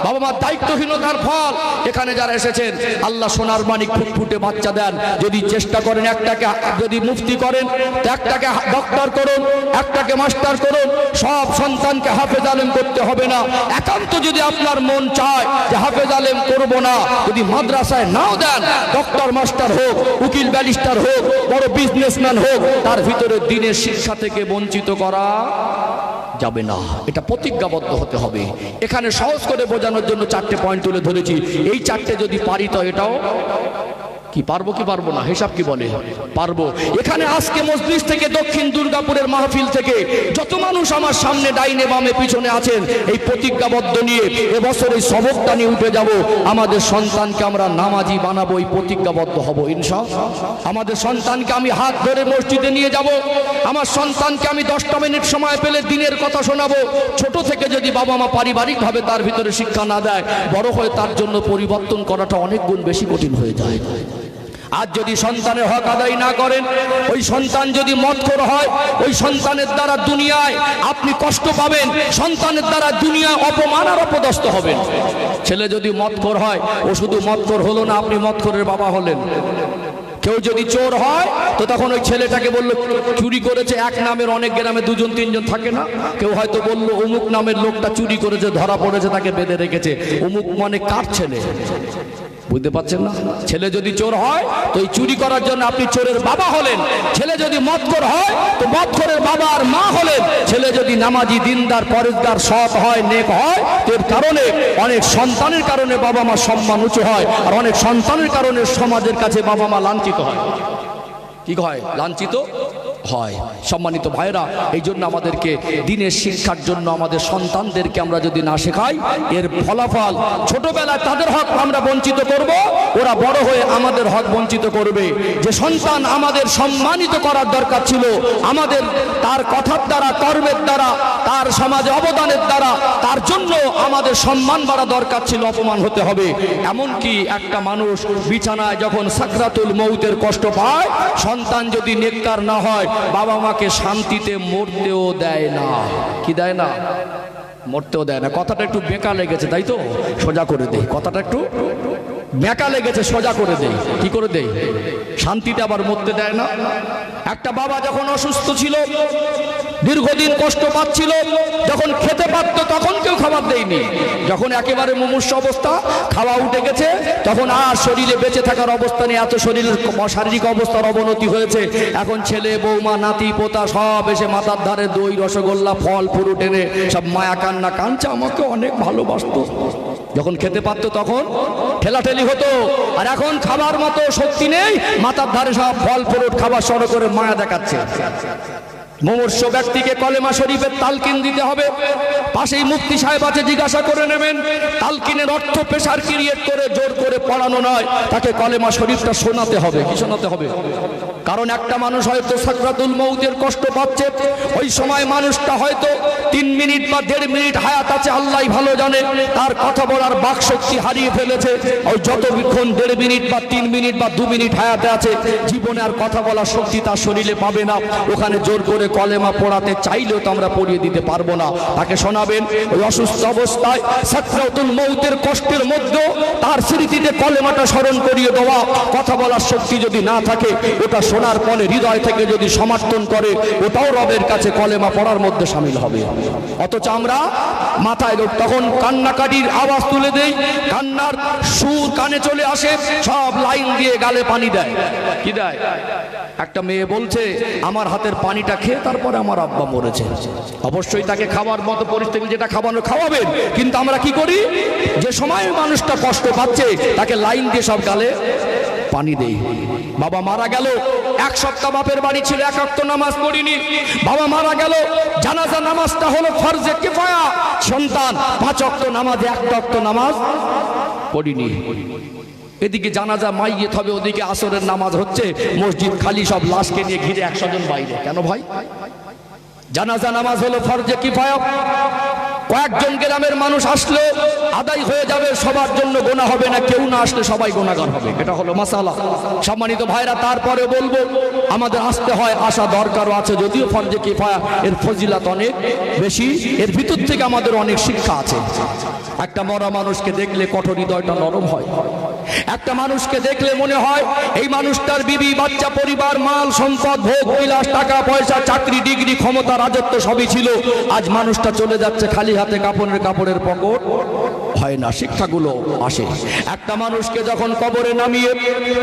বাবা মার দায়িত্বহীনতার ফল। এখানে যারা এসেছেন, আল্লাহ সোনার মানিক ফুটফুটে বাচ্চা দেন। যদি চেষ্টা করেন, একটাকে যদি মুফতি করেন, তো একটাকে ডক্টর করুন, একটাকে মাস্টার করুন, সব সন্তানকে হাফেজ আলেম করতে হবে না। একান্ত যদি আপনার মন চায় যে হাফেজ আলেম করব না, যদি মাদ্রাসায় নাও দেন, ডক্টর মাস্টার হোক, উকিল ব্যারিস্টার হোক, বড় বিজনেসম্যান হোক, তার ভিতরে দিনের শিক্ষা থেকে বঞ্চিত করা যাবে না। এটা প্রতিজ্ঞাবদ্ধ হতে হবে। এখানে সহজ করে বোঝানোর জন্য 4টে পয়েন্ট তুলে ধরেছি। এই 4টে যদি পারি তো এটাও কি পারবো কি পারবো না, হিসাব কি বলে পারবো। এখানে আজকে মজলিস থেকে, দক্ষিণ দুর্গাপুরের মাহফিল থেকে যত মানুষ আমার সামনে, ডাইনে বামে পিছনে আছেন, এই প্রতিজ্ঞাবদ্ধ নিয়ে এবছর এই সবকটা নিয়ে উঠে যাব। আমাদের সন্তানকে আমরা নামাজি বানাবো, এই প্রতিজ্ঞাবদ্ধ হব ইনশাআল্লাহ। আমাদের সন্তানকে আমি হাত ধরে মসজিদে নিয়ে যাব। আমার সন্তানকে আমি 10টা মিনিট সময় পেলে দিনের কথা শোনাবো। ছোট থেকে যদি বাবা মা পারিবারিকভাবে তার ভিতরে শিক্ষা না দেয়, বড় হয়ে তার জন্য পরিবর্তন করাটা অনেক গুণ বেশি কঠিন হয়ে যায়। আজ যদি সন্তানের হক আদায় না করেন, ওই সন্তান যদি মদখোর হয়, ওই সন্তানের দ্বারা দুনিয়ায় আপনি কষ্ট পাবেন, সন্তানের দ্বারা দুনিয়ায় অপমান আর অপদস্থ হবেন। ছেলে যদি মদখোর হয়, ও শুধু মদখোর হলো না, আপনি মদখোরের বাবা হলেন। কেউ যদি চোর হয়, তো তখন ওই ছেলেটাকে বললো চুরি করেছে। এক নামের অনেক গ্রামে 2জন 3জন থাকে না? কেউ হয়তো বললো অমুক নামের লোকটা চুরি করেছে, ধরা পড়েছে, তাকে বেঁধে রেখেছে। অমুক মানে কার ছেলে? বুঝতে পারছেন না? ছেলে যদি চোর হয়, তো এই চুরি করার জন্য আপনি চোরের বাবা হলেন। ছেলে যদি মদখোর হয়, তো মদখোরের বাবা আর মা হলেন। ছেলে যদি নামাজি, দিনদার, পরেশগার, সৎ হয়, নেক হয়, এর কারণে অনেক সন্তানের কারণে বাবা মা সম্মান উঁচু হয়, আর অনেক সন্তানের কারণে সমাজের কাছে বাবা মা লাঞ্ছিত হয়। কি হয়? লাঞ্ছিত হয়। সম্মানিত ভাইরা, এই জন্য আমাদেরকে দিনের শিক্ষার জন্য আমাদের সন্তানদেরকে আমরা যদি না শেখাই, এর ফলাফল ছোটবেলায় তাদের হক আমরা বঞ্চিত করব, ওরা বড় হয়ে আমাদের হক বঞ্চিত করবে। যে সন্তান আমাদের সম্মানিত করার দরকার ছিল, আমাদের তার কথার দ্বারা, কর্মের দ্বারা, তার সমাজে অবদানের দ্বারা, তার জন্য আমাদের সম্মান বাড়া দরকার ছিল, অপমান হতে হবে। এমনকি একটা মানুষ বিছানায় যখন সাকরাতুল মউতের কষ্ট পায়, সন্তান যদি নেককার না হয়, বাবা মাকে শান্তিতে মরতেও দেয় না। কি দেয় না? মরতেও দেয় না। কথাটা একটু বেঁকা লেগেছে, তাই তো? সোজা করে দেই। কথাটা একটু বেঁকা লেগেছে, সোজা করে দেই। কি করে দেই? শান্তিতে আবার মরতে দেয় না। একটা বাবা যখন অসুস্থ ছিল, দীর্ঘদিন কষ্ট পাচ্ছিল, যখন খেতে পারতো তখন কেউ খাবার দেয়নি। যখন একেবারে মুমূর্ষু অবস্থা, খাওয়া উঠে গেছে, তখন আর শরীরে বেঁচে থাকার অবস্থা নেই, এত শরীরের শারীরিক অবস্থার অবনতি হয়েছে। এখন ছেলে, বৌমা, নাতি, পোতা সব এসে মাথার ধারে দই, রসগোল্লা, ফল ফ্রুট এনে সব মায়া কান্না কাঁদছে, আমাকে অনেক ভালোবাসতো। যখন খেতে পারতো তখন ঠেলাঠেলি হতো। আর এখন খাবার মতো শক্তি নেই, মাথার ধারে সব ফল ফ্রুট খাবার শুরু করে মায়া দেখাচ্ছে। মুমূর্ষ ব্যক্তিকে কলেমা শরীফের তালকিন দিতে হবে। পাশেই মুফতি সাহেব আছে, জিজ্ঞাসা করে নেবেন। তালকিনের অর্থ প্রেশার ক্রিয়েট করে জোর করে পড়ানো নয়, তাকে কলেমা শরীফটা শোনাতে হবে। কি শোনাতে হবে? কারণ একটা মানুষ হয়তো সাকরাতুল মউতের কষ্ট পাচ্ছে, ওই সময় মানুষটা হয়তো 3 মিনিট বা 1.5 মিনিট হায়াত আছে, আল্লাহই ভালো জানে, তার কথা বলার বাকশক্তি হারিয়ে ফেলেছে। ওই যতক্ষণ 1.5 মিনিট বা 3 মিনিট বা 2 মিনিট হায়াতে আছে, জীবনে আর কথা বলার শক্তি তার শরীরে পাবে না। ওখানে জোর করে কলেমা পড়াতে চাইলেও তো আমরা পড়িয়ে দিতে পারবো না। তাকে শোনাবেন। ওই অসুস্থ অবস্থায় সাকরাতুল মউতের কষ্টের মধ্যে তার স্মৃতিতে কলেমাটা স্মরণ করিয়ে দেওয়া। কথা বলার শক্তি যদি না থাকে, ওটা শোনার পরে হৃদয় থেকে যদি সমর্থন করে, ওটাও রবের কাছে কলেমা পড়ার মধ্যে শামিল হবে। অথচ আমরা মাথায় তখন কান্নাকাটির আওয়াজ তুলে দেই, কান্নার সুর কানে চলে আসে, সব লাইন দিয়ে গালে পানি দেয়। কি দেয়? একটা মেয়ে বলছে, আমার হাতের পানিটা খেয়ে তারপরে আমার আব্বা মরেছে। অবশ্যই তাকে খাওয়ার মতো পরিস্থিতি, যেটা খাওয়ানো খাওয়াবেন, কিন্তু আমরা কি করি? যে সময় মানুষটা কষ্ট পাচ্ছে, তাকে লাইন দিয়ে সব গালে পানি দেই। বাবা মারা গেল, 1 সপ্তাহ বাপের বাড়ি ছিল, 1 ওয়াক্ত নামাজ পড়িনি। বাবা মারা গেল, জানাজা নামাজটা হলো ফরজে কিফায়া। সন্তান 5 ওয়াক্ত নামাজে 1 ওয়াক্ত নামাজ পড়িনি। এদিকে জানাজা মাইয়িত হবে, ওদিকে আসরের নামাজ হচ্ছে, মসজিদ খালি, সব লাশকে নিয়ে ঘিরে 100 জন বাইরে। কেন ভাই? জানাজা নামাজ হলো ফরজে কিফায়া। কয়েকজন গ্রামের মানুষ আসলে আদায় হয়ে যাবে, সবার জন্য গুনাহ হবে না। কেউ না আসলে সবাই গুনাহগার হবে। এটা হলো মাসালা। সম্মানিত ভাইরা, তারপরে বলবো, আমাদের আসতে হয়, আসা দরকারও আছে, যদিও ফরজে কিফায়া, এর ফজিলত অনেক বেশি। এর ভিতর থেকে আমাদের অনেক শিক্ষা আছে। একটা মরা মানুষকে দেখলে কঠোর হৃদয়টা নরম হয়। একটা মানুষকে দেখলে মনে হয় এই মানুষটার বিবি বাচ্চা, পরিবার, মাল সম্পদ, ভোগ বিলাস, টাকা পয়সা, চাকরি, ডিগ্রি, ক্ষমতা, রাজত্ব সবই ছিল। আজ মানুষটা চলে যাচ্ছে খালি হাতে, কাপড়ের পকেট হয় না। শিক্ষাগুলো আসে। একটা মানুষকে যখন কবরে নামিয়ে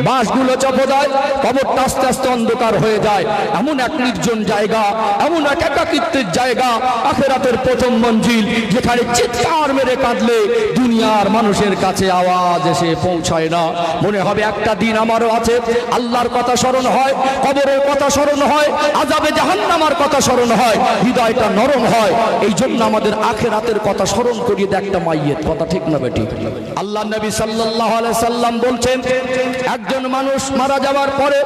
বাঁশগুলো চাপা দেয়, কবরটা আস্তে আস্তে অন্ধকার হয়ে যায়। এমন এক নির্জন জায়গা, এমন এক একাকিত্বের জায়গা, আখিরাতের প্রথম মঞ্জিল, যেখানে চিৎকার মেরে কাঁদলে দুনিয়ার মানুষের কাছে আওয়াজ এসে পৌঁছায় না। মনে হবে একটা দিন আমারও আছে, আল্লাহর কথা স্মরণ হয়, কবরের কথা স্মরণ হয়, আযাবে জাহান্নামের কথা স্মরণ হয়, হৃদয়টা নরম হয়। এই জন্য আমাদের আখিরাতের কথা স্মরণ করিয়ে দেয় একটা মাইয়িত। কথা ঠিক না বেটি? আল্লাহ নবী সাল্লাল্লাহু আলাইহি সাল্লাম বলছেন, একজন মানুষ মারা যাওয়ার পরে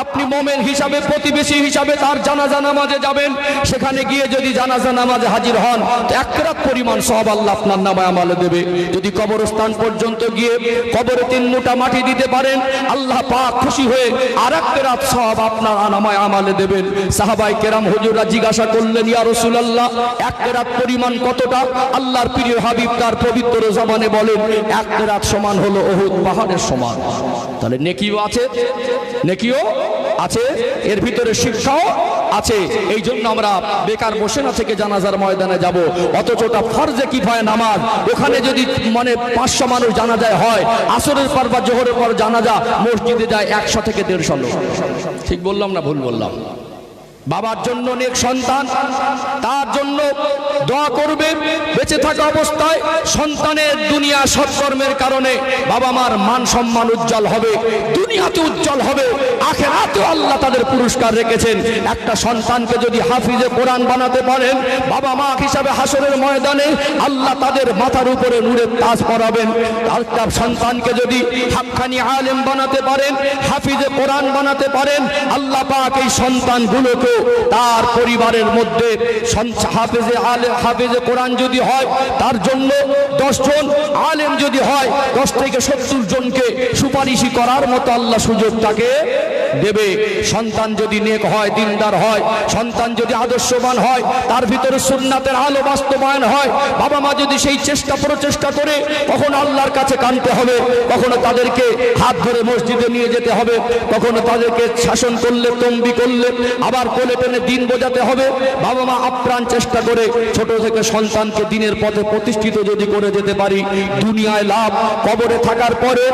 আপনি মুমিন হিসাবে, প্রতিবেশী হিসাবে তার জানাজা নামাজে যাবেন। সেখানে গিয়ে যদি জানাজা নামাজে হাজির হন, তো 1 রাত পরিমাণ সওয়াব আল্লাহ আপনার নামায় আমলে দেবে। যদি কবরস্থান পর্যন্ত গিয়ে কবরে 3 মুঠা মাটি দিতে পারেন, আল্লাহ পাক খুশি হয়ে আর 1 রাত সওয়াব আপনার নামায় আমলে দেবেন। সাহাবায়ে কেরাম হুজুররা জিজ্ঞাসা করলেন, ইয়া রাসূলুল্লাহ, 1 রাত পরিমাণ কতটা? আল্লাহর প্রিয় হাবিব তার পবিত্র জবানে বলেন, 1 রাত সমান হলো উহুদ পাহাড়ের সমান। তাহলে নেকিও আছে, নেকিও আছে, এর ভিতরে শিক্ষাও আছে। এই জন্য আমরা বেকার বসে না থেকে জানাজার ময়দানে যাব। অথচ ওটা ফরজে কিফায়া নামাজ। ওখানে যদি 500 মানুষ জানাজায় হয়, আসরের পর বা জোহরের পর জানাজা মসজিদে যায় 100 থেকে 150 লোক। ঠিক বললাম না ভুল বললাম? বাবার জন্য নেক সন্তান, তার জন্য দোয়া করবে। বেঁচে থাকা অবস্থায় সন্তানের দুনিয়া সৎকর্মের কারণে বাবা মার মান সম্মান উজ্জ্বল হবে, দুনিয়াতে উজ্জ্বল হবে, আখিরাতেও আল্লাহ তাদের পুরস্কার রেখেছেন। একটা সন্তানকে যদি হাফিজে কোরআন বানাতে পারেন, বাবা মা হিসাবে হাসরের ময়দানে আল্লাহ তাদের মাথার উপরে নূরের তাজ পরাবেন। একটা সন্তানকে যদি হাক্কানি আলেম বানাতে পারেন, হাফিজে কোরআন বানাতে পারেন, আল্লাহ পাক এই সন্তানগুলোকে তার পরিবারের মধ্যে হাফেজে কোরআন যদি হয়, তার জন্য 10 জন আলেম যদি হয়, 10 থেকে 70 জনকে সুপারিশি করার মতো আল্লাহ সুযোগ তাকে দেবে। সন্তান যদি নেক হয়, দিনদার হয়, সন্তান যদি আদর্শবান হয়, তার ভিতরে সুন্নাতের আলো বাস্তবায়ন হয়, বাবা মা যদি সেই প্রচেষ্টা করে, কখনো আল্লাহর কাছে কাঁদতে হবে, কখনো তাদেরকে হাত ধরে মসজিদে নিয়ে যেতে হবে, কখনো তাদেরকে শাসন করলে, তম্বি করলে, আবার কোলে টেনে দিন বোঝাতে হবে। বাবা মা আপ্রাণ চেষ্টা করে ছোট থেকে সন্তানকে দিনের পথে প্রতিষ্ঠিত যদি করে যেতে পারি, দুনিয়ায় লাভ। কবরে থাকার পরে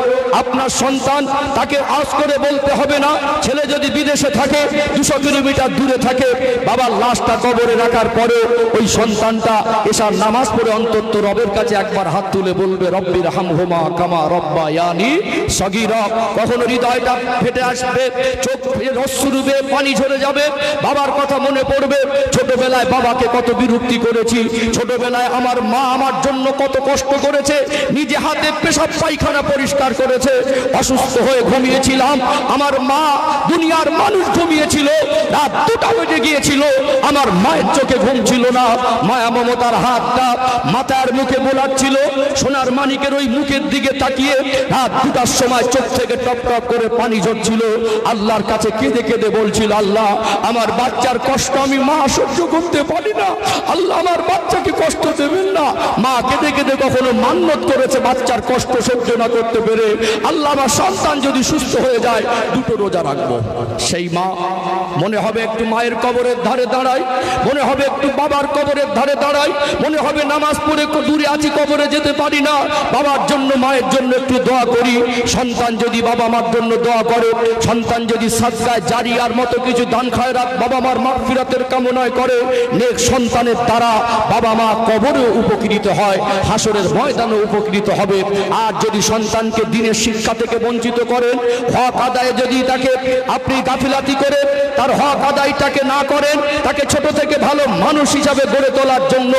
আপনার সন্তান, তাকে আজ করে বলতে হবে না ছেলে যদি বিদেশে থাকে 200 কিলোমিটার দূরে থাকে, বাবার লাশটা কবরে রাখার পরে ওই সন্তানটা এশার নামাজ পড়ে অন্তত রবের কাছে একবার হাত তুলে বলবে রব্বির হামহুমা কামা রব্বায়ানি সগীরা। কখনো হৃদয়টা ফেটে আসবে, চোখ অশ্রুবে, পানি ঝরে যাবে, বাবার কথা মনে পড়বে। ছোটবেলায় বাবাকে কত বিরক্তি করেছি, ছোটবেলায় আমার মা আমার জন্য কত কষ্ট করেছে, নিজে হাতে পেশাব পায়খানা পরিষ্কার করেছে। অসুস্থ হয়ে ঘুমিয়েছিলাম, আমার মা, দুনিয়ার মানুষ ঘুমিয়েছিল, রাত 2টা বেজে গিয়েছিল, আমার মায়ের চোখে ঘুম ছিল না। মায়া মমতার হাতটা মাথার মুখে বোলাচ্ছিল, সোনার মানিকের ওই মুখের দিকে তাকিয়ে রাত 2টার সময় চোখ থেকে টপ টপ করে পানি ঝরছিল। আল্লাহর কাছে কেঁদে কেঁদে বলছিল, আল্লাহ আমার বাচ্চার কষ্ট আমি মা সহ্য করতে পারি না, আল্লাহ আমার বাচ্চাকে কষ্ট দেবেন না। মা কেঁদে কেঁদে কখনো মান্নত করেছে বাচ্চার কষ্ট সহ্য না করতে পেরে, আল্লাহ আমার সন্তান যদি সুস্থ হয়ে যায় 2টো রোজা রাখবো। সেই মা মনে হবে একটু মায়ের কবরের ধারে দাঁড়াই, মনে হবে একটু বাবার কবরের ধারে দাঁড়াই, মনে হবে নামাজ পড়ে দূরে আছি, কবরে যেতে পারি না, বাবার জন্য মায়ের জন্য একটু দোয়া করি। সন্তান যদি বাবা মার জন্য দোয়া করে, সন্তান যদি সাদকায়ে জারিয়ার মতো কিছু দান খায়রাত বাবা মার মাগফিরাতের কামনায় করে, নেক সন্তানের দ্বারা বাবা মা কবরে উপকৃত হয়, হাসরের ময়দানে উপকৃত হবে। আর যদি সন্তানকে দ্বীনের শিক্ষা থেকে বঞ্চিত করেন, হক আদায়ে যদি তাকে আপনি গাফিলাতি করে তার হক আদায়টাকে না করেন, তাকে ছোট থেকে ভালো মানুষ হিসাবে গড়ে তোলার জন্য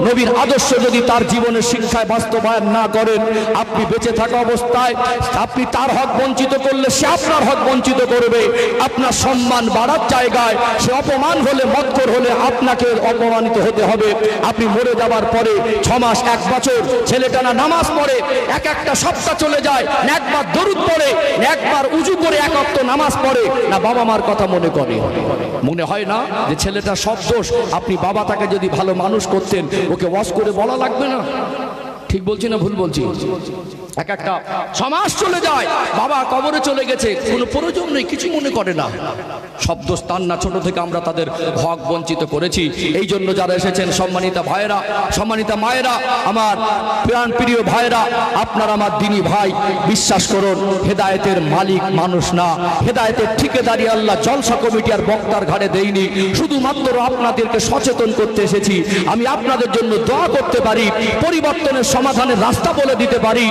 নবীর আদর্শ যদি তার জীবনের শিক্ষায় বাস্তবায়ন না করেন, আপনি বেঁচে থাকা অবস্থায় আপনি তার হক বঞ্চিত করলে সে আপনার হক বঞ্চিত করবে। আপনার সম্মান বাড়ার জায়গায় সে অপমান হলে, মক্কর হলে আপনাকে অপমানিত হতে হবে। আপনি মরে যাবার পরে 6 মাস 1 বছর ছেলেটা না নামাজ পড়ে, একটা সপ্তাহ চলে যায় না একবার দরুদ পড়ে, না একবার উজু করে 1 ওয়াক্ত নামাজ পড়ে, না বাবা মার কথা মনে করে। মনে হয় না যে ছেলেটা সব দোষ? আপনি বাবা তাকে যদি ভালো মানুষ করতেন, ওকে ওয়াজ করে বলা লাগবে না? ঠিক বলছি না ভুল বলছি? একটা 6 মাস চলে যায়, বাবা কবরে চলে গেছে, কোনো প্রয়োজন নেই, কিছু মনে করে না। শব্দ স্থান না, ছোট থেকে আমরা তাদের হক বঞ্চিত করেছি। এই জন্য যারা এসেছেন সম্মানিতা ভাইয়েরা, সম্মানিতা মায়েরা, আমার প্রাণ প্রিয় ভাইয়েরা, আপনারা আমার দিনী ভাই, বিশ্বাস করুন হেদায়েতের মালিক মানুষ না, হেদায়েতের ঠিকাদারি আল্লাহ জলসা কমিটি আর বক্তার ঘাড়ে দেইনি। শুধুমাত্র আপনাদেরকে সচেতন করতে এসেছি। আমি আপনাদের জন্য দোয়া করতে পারি, পরিবর্তনের সমাধানের রাস্তা বলে দিতে পারি,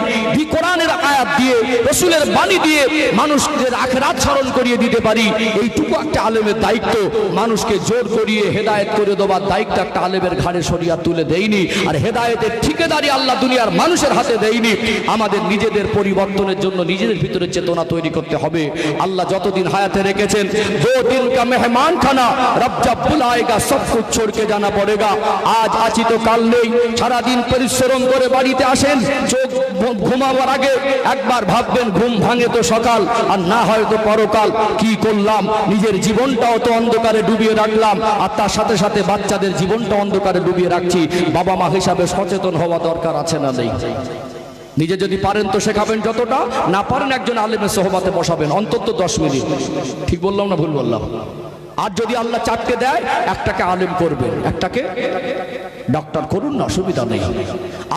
কোরআনের আয়াত দিয়ে, রাসূলের বাণী দিয়ে মানুষদের আখিরাত স্মরণ করিয়ে দিতে পারি। এইটুকু একটা আলেমের দায়িত্ব। মানুষকে জোর করিয়ে হেদায়েত করে দেওয়ার দায়িত্ব একটা আলেমের ঘাড়ে শরিয়াত তুলে দেয়নি। আর হেদায়েতের ঠিকাদারি আল্লাহ দুনিয়ার মানুষের হাতে দেয়নি। আমাদের নিজেদের পরিবর্তনের জন্য নিজেদের ভিতরে চেতনা তৈরি করতে হবে। আল্লাহ যতদিন হায়াতে রেখেছেন, 2 দিন কা মেহমান খানা রব জব বুলায়েগা সব কুছ ছোড় কে জানা পড়েগা। আজ আছি তো কাল নেই। সারাদিন পরিশ্রম করে বাড়িতে আসেন, চোখ ঘুমাবার আগে একবার ভাববেন ঘুম ভাঙে তো সকাল, আর না হয় তো পরকাল। কি করলাম? নিজের জীবনটাও তো অন্ধকারে ডুবিয়ে রাখলাম, আর তার সাথে সাথে বাচ্চাদের জীবনটা অন্ধকারে ডুবিয়ে রাখছি। বাবা মা হিসাবে সচেতন হওয়া দরকার আছে না নেই? নিজে যদি পারেন তো শেখাবেন যতটা, না পারেন একজন আলেমের সোহবাতে বসাবেন অন্তত 10 মিনিট। ঠিক বললাম না ভুল বললাম? আর যদি আল্লাহ 4টে দেয়, একটাকে আলেম করবেন, একটাকে ডক্টর করুন না, অসুবিধা নেই।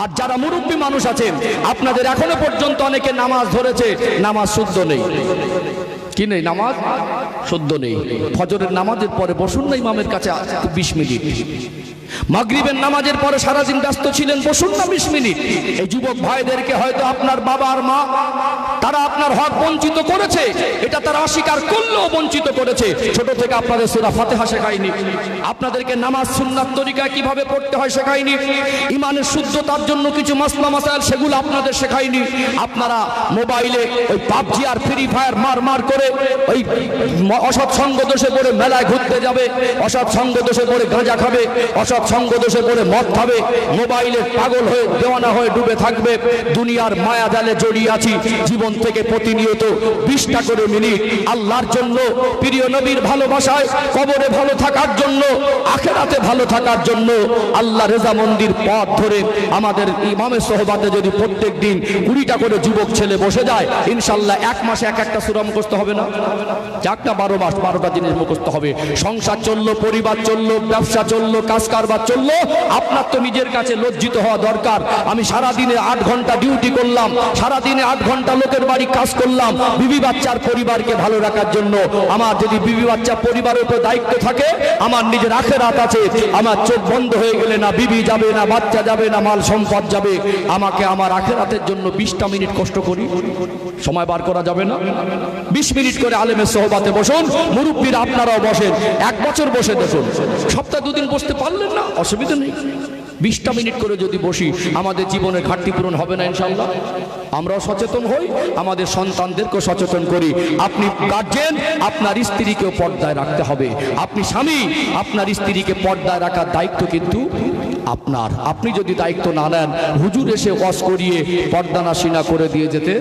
আর যারা মুরব্বী মানুষ আছেন, আপনাদের এখনো পর্যন্ত অনেকে নামাজ ধরেছে, নামাজ শুদ্ধ নেই। কি নেই? নামাজ শুদ্ধ নেই। ফজরের নামাজের পরে বসুন না ইমামের কাছে 20 মিনিট। মাগরিবের নামাজের পরে সারাদিন ব্যস্ত ছিলেন, বসুন না 20 মিনিট। এই যুবক ভাইদেরকে হয়তো আপনার বাবা আর মা তারা আপনার হক বঞ্চিত করেছে, এটা তারা অস্বীকার করলেও বঞ্চিত করেছে। ছোট থেকে আপনাদের সূরা ফাতিহা শেখায়নি, আপনাদেরকে নামাজ সুন্নাত তরিকা কিভাবে পড়তে হয় শেখায়নি, ইমানের শুদ্ধতার জন্য কিছু মাসলা মাসাইল সেগুলো আপনাদের শেখায়নি। আপনারা মোবাইলে ওই পাবজি আর ফ্রি ফায়ার মার করে ওই অসৎ সঙ্গ দোষে পড়ে মেলায় ঘুরতে যাবে, অসৎ সঙ্গ দোষে পড়ে গাঁজা খাবে, অসৎ সঙ্গ দোষে পড়ে মদ খাবে, মোবাইলে পাগল হয়ে দেওয়ানা হয়ে ডুবে থাকবে। দুনিয়ার মায়া জালে জড়িয়ে আছি। জীবন থেকে প্রতিনিয়ত 20টা করে মিনিট আল্লাহর জন্য, প্রিয় নবীর ভালোবাসায়, কবরে ভালো থাকার জন্য, আখিরাতে ভালো থাকার জন্য, আল্লাহ রেজামন্দির পথ ধরে আমাদের ইমামের সোহবাতে যদি প্রত্যেক দিন 20টা করে যুবক ছেলে বসে যায়, ইনশাআল্লাহ 1 মাসে একটা সূরা মুখস্থ হবে না? যাকটা 12 মাস 12টা জিনিস মুখস্থ হবে। সংসার চললো, পরিবার চললো, ব্যবসা চললো, কাজ কারবার রাস্তাঘাট চললো, আপনার তো নিজের কাছে লজ্জিত হওয়া দরকার। আমি সারাদিনে 8 ঘন্টা ডিউটি করলাম, সারাদিনে 8 ঘন্টা লোকের বাড়ি কাজ করলাম বিবি বাচ্চার পরিবারকে ভালো রাখার জন্য। আমার যদি বিবি বাচ্চা পরিবারের উপর দায়িত্ব থাকে, আমার নিজের আখেরাত আছে। আমার চোখ বন্ধ হয়ে গেলে না বিবি যাবে, না বাচ্চা যাবে, না মাল সম্পদ যাবে। আমাকে আমার আখেরাতের জন্য 20টা মিনিট কষ্ট করি, সময় বার করা যাবে না? 20 মিনিট করে আলেমের সোহবাতে বসুন। মুরব্বীরা আপনারাও বসেন, 1 বছর বসে দেখুন। সপ্তাহে 2 দিন বসতে পারলেন না, অসুবিধা নেই। 20টা মিনিট করে যদি বসি, আমাদের জীবনের ঘাটতি পূরণ হবে না ইনশাআল্লাহ? আমরাও সচেতন হই, আমাদের সন্তানদেরকেও সচেতন করি। আপনি গার্জেন, আপনার স্ত্রীকেও পর্দায় রাখতে হবে। আপনি স্বামী, আপনার স্ত্রীকে পর্দায় রাখার দায়িত্ব কিন্তু আপনার। আপনি যদি দায়িত্ব না নেন, হুজুর এসে ওয়াজ করিয়ে পর্দানাশীনা করে দিয়ে যেতে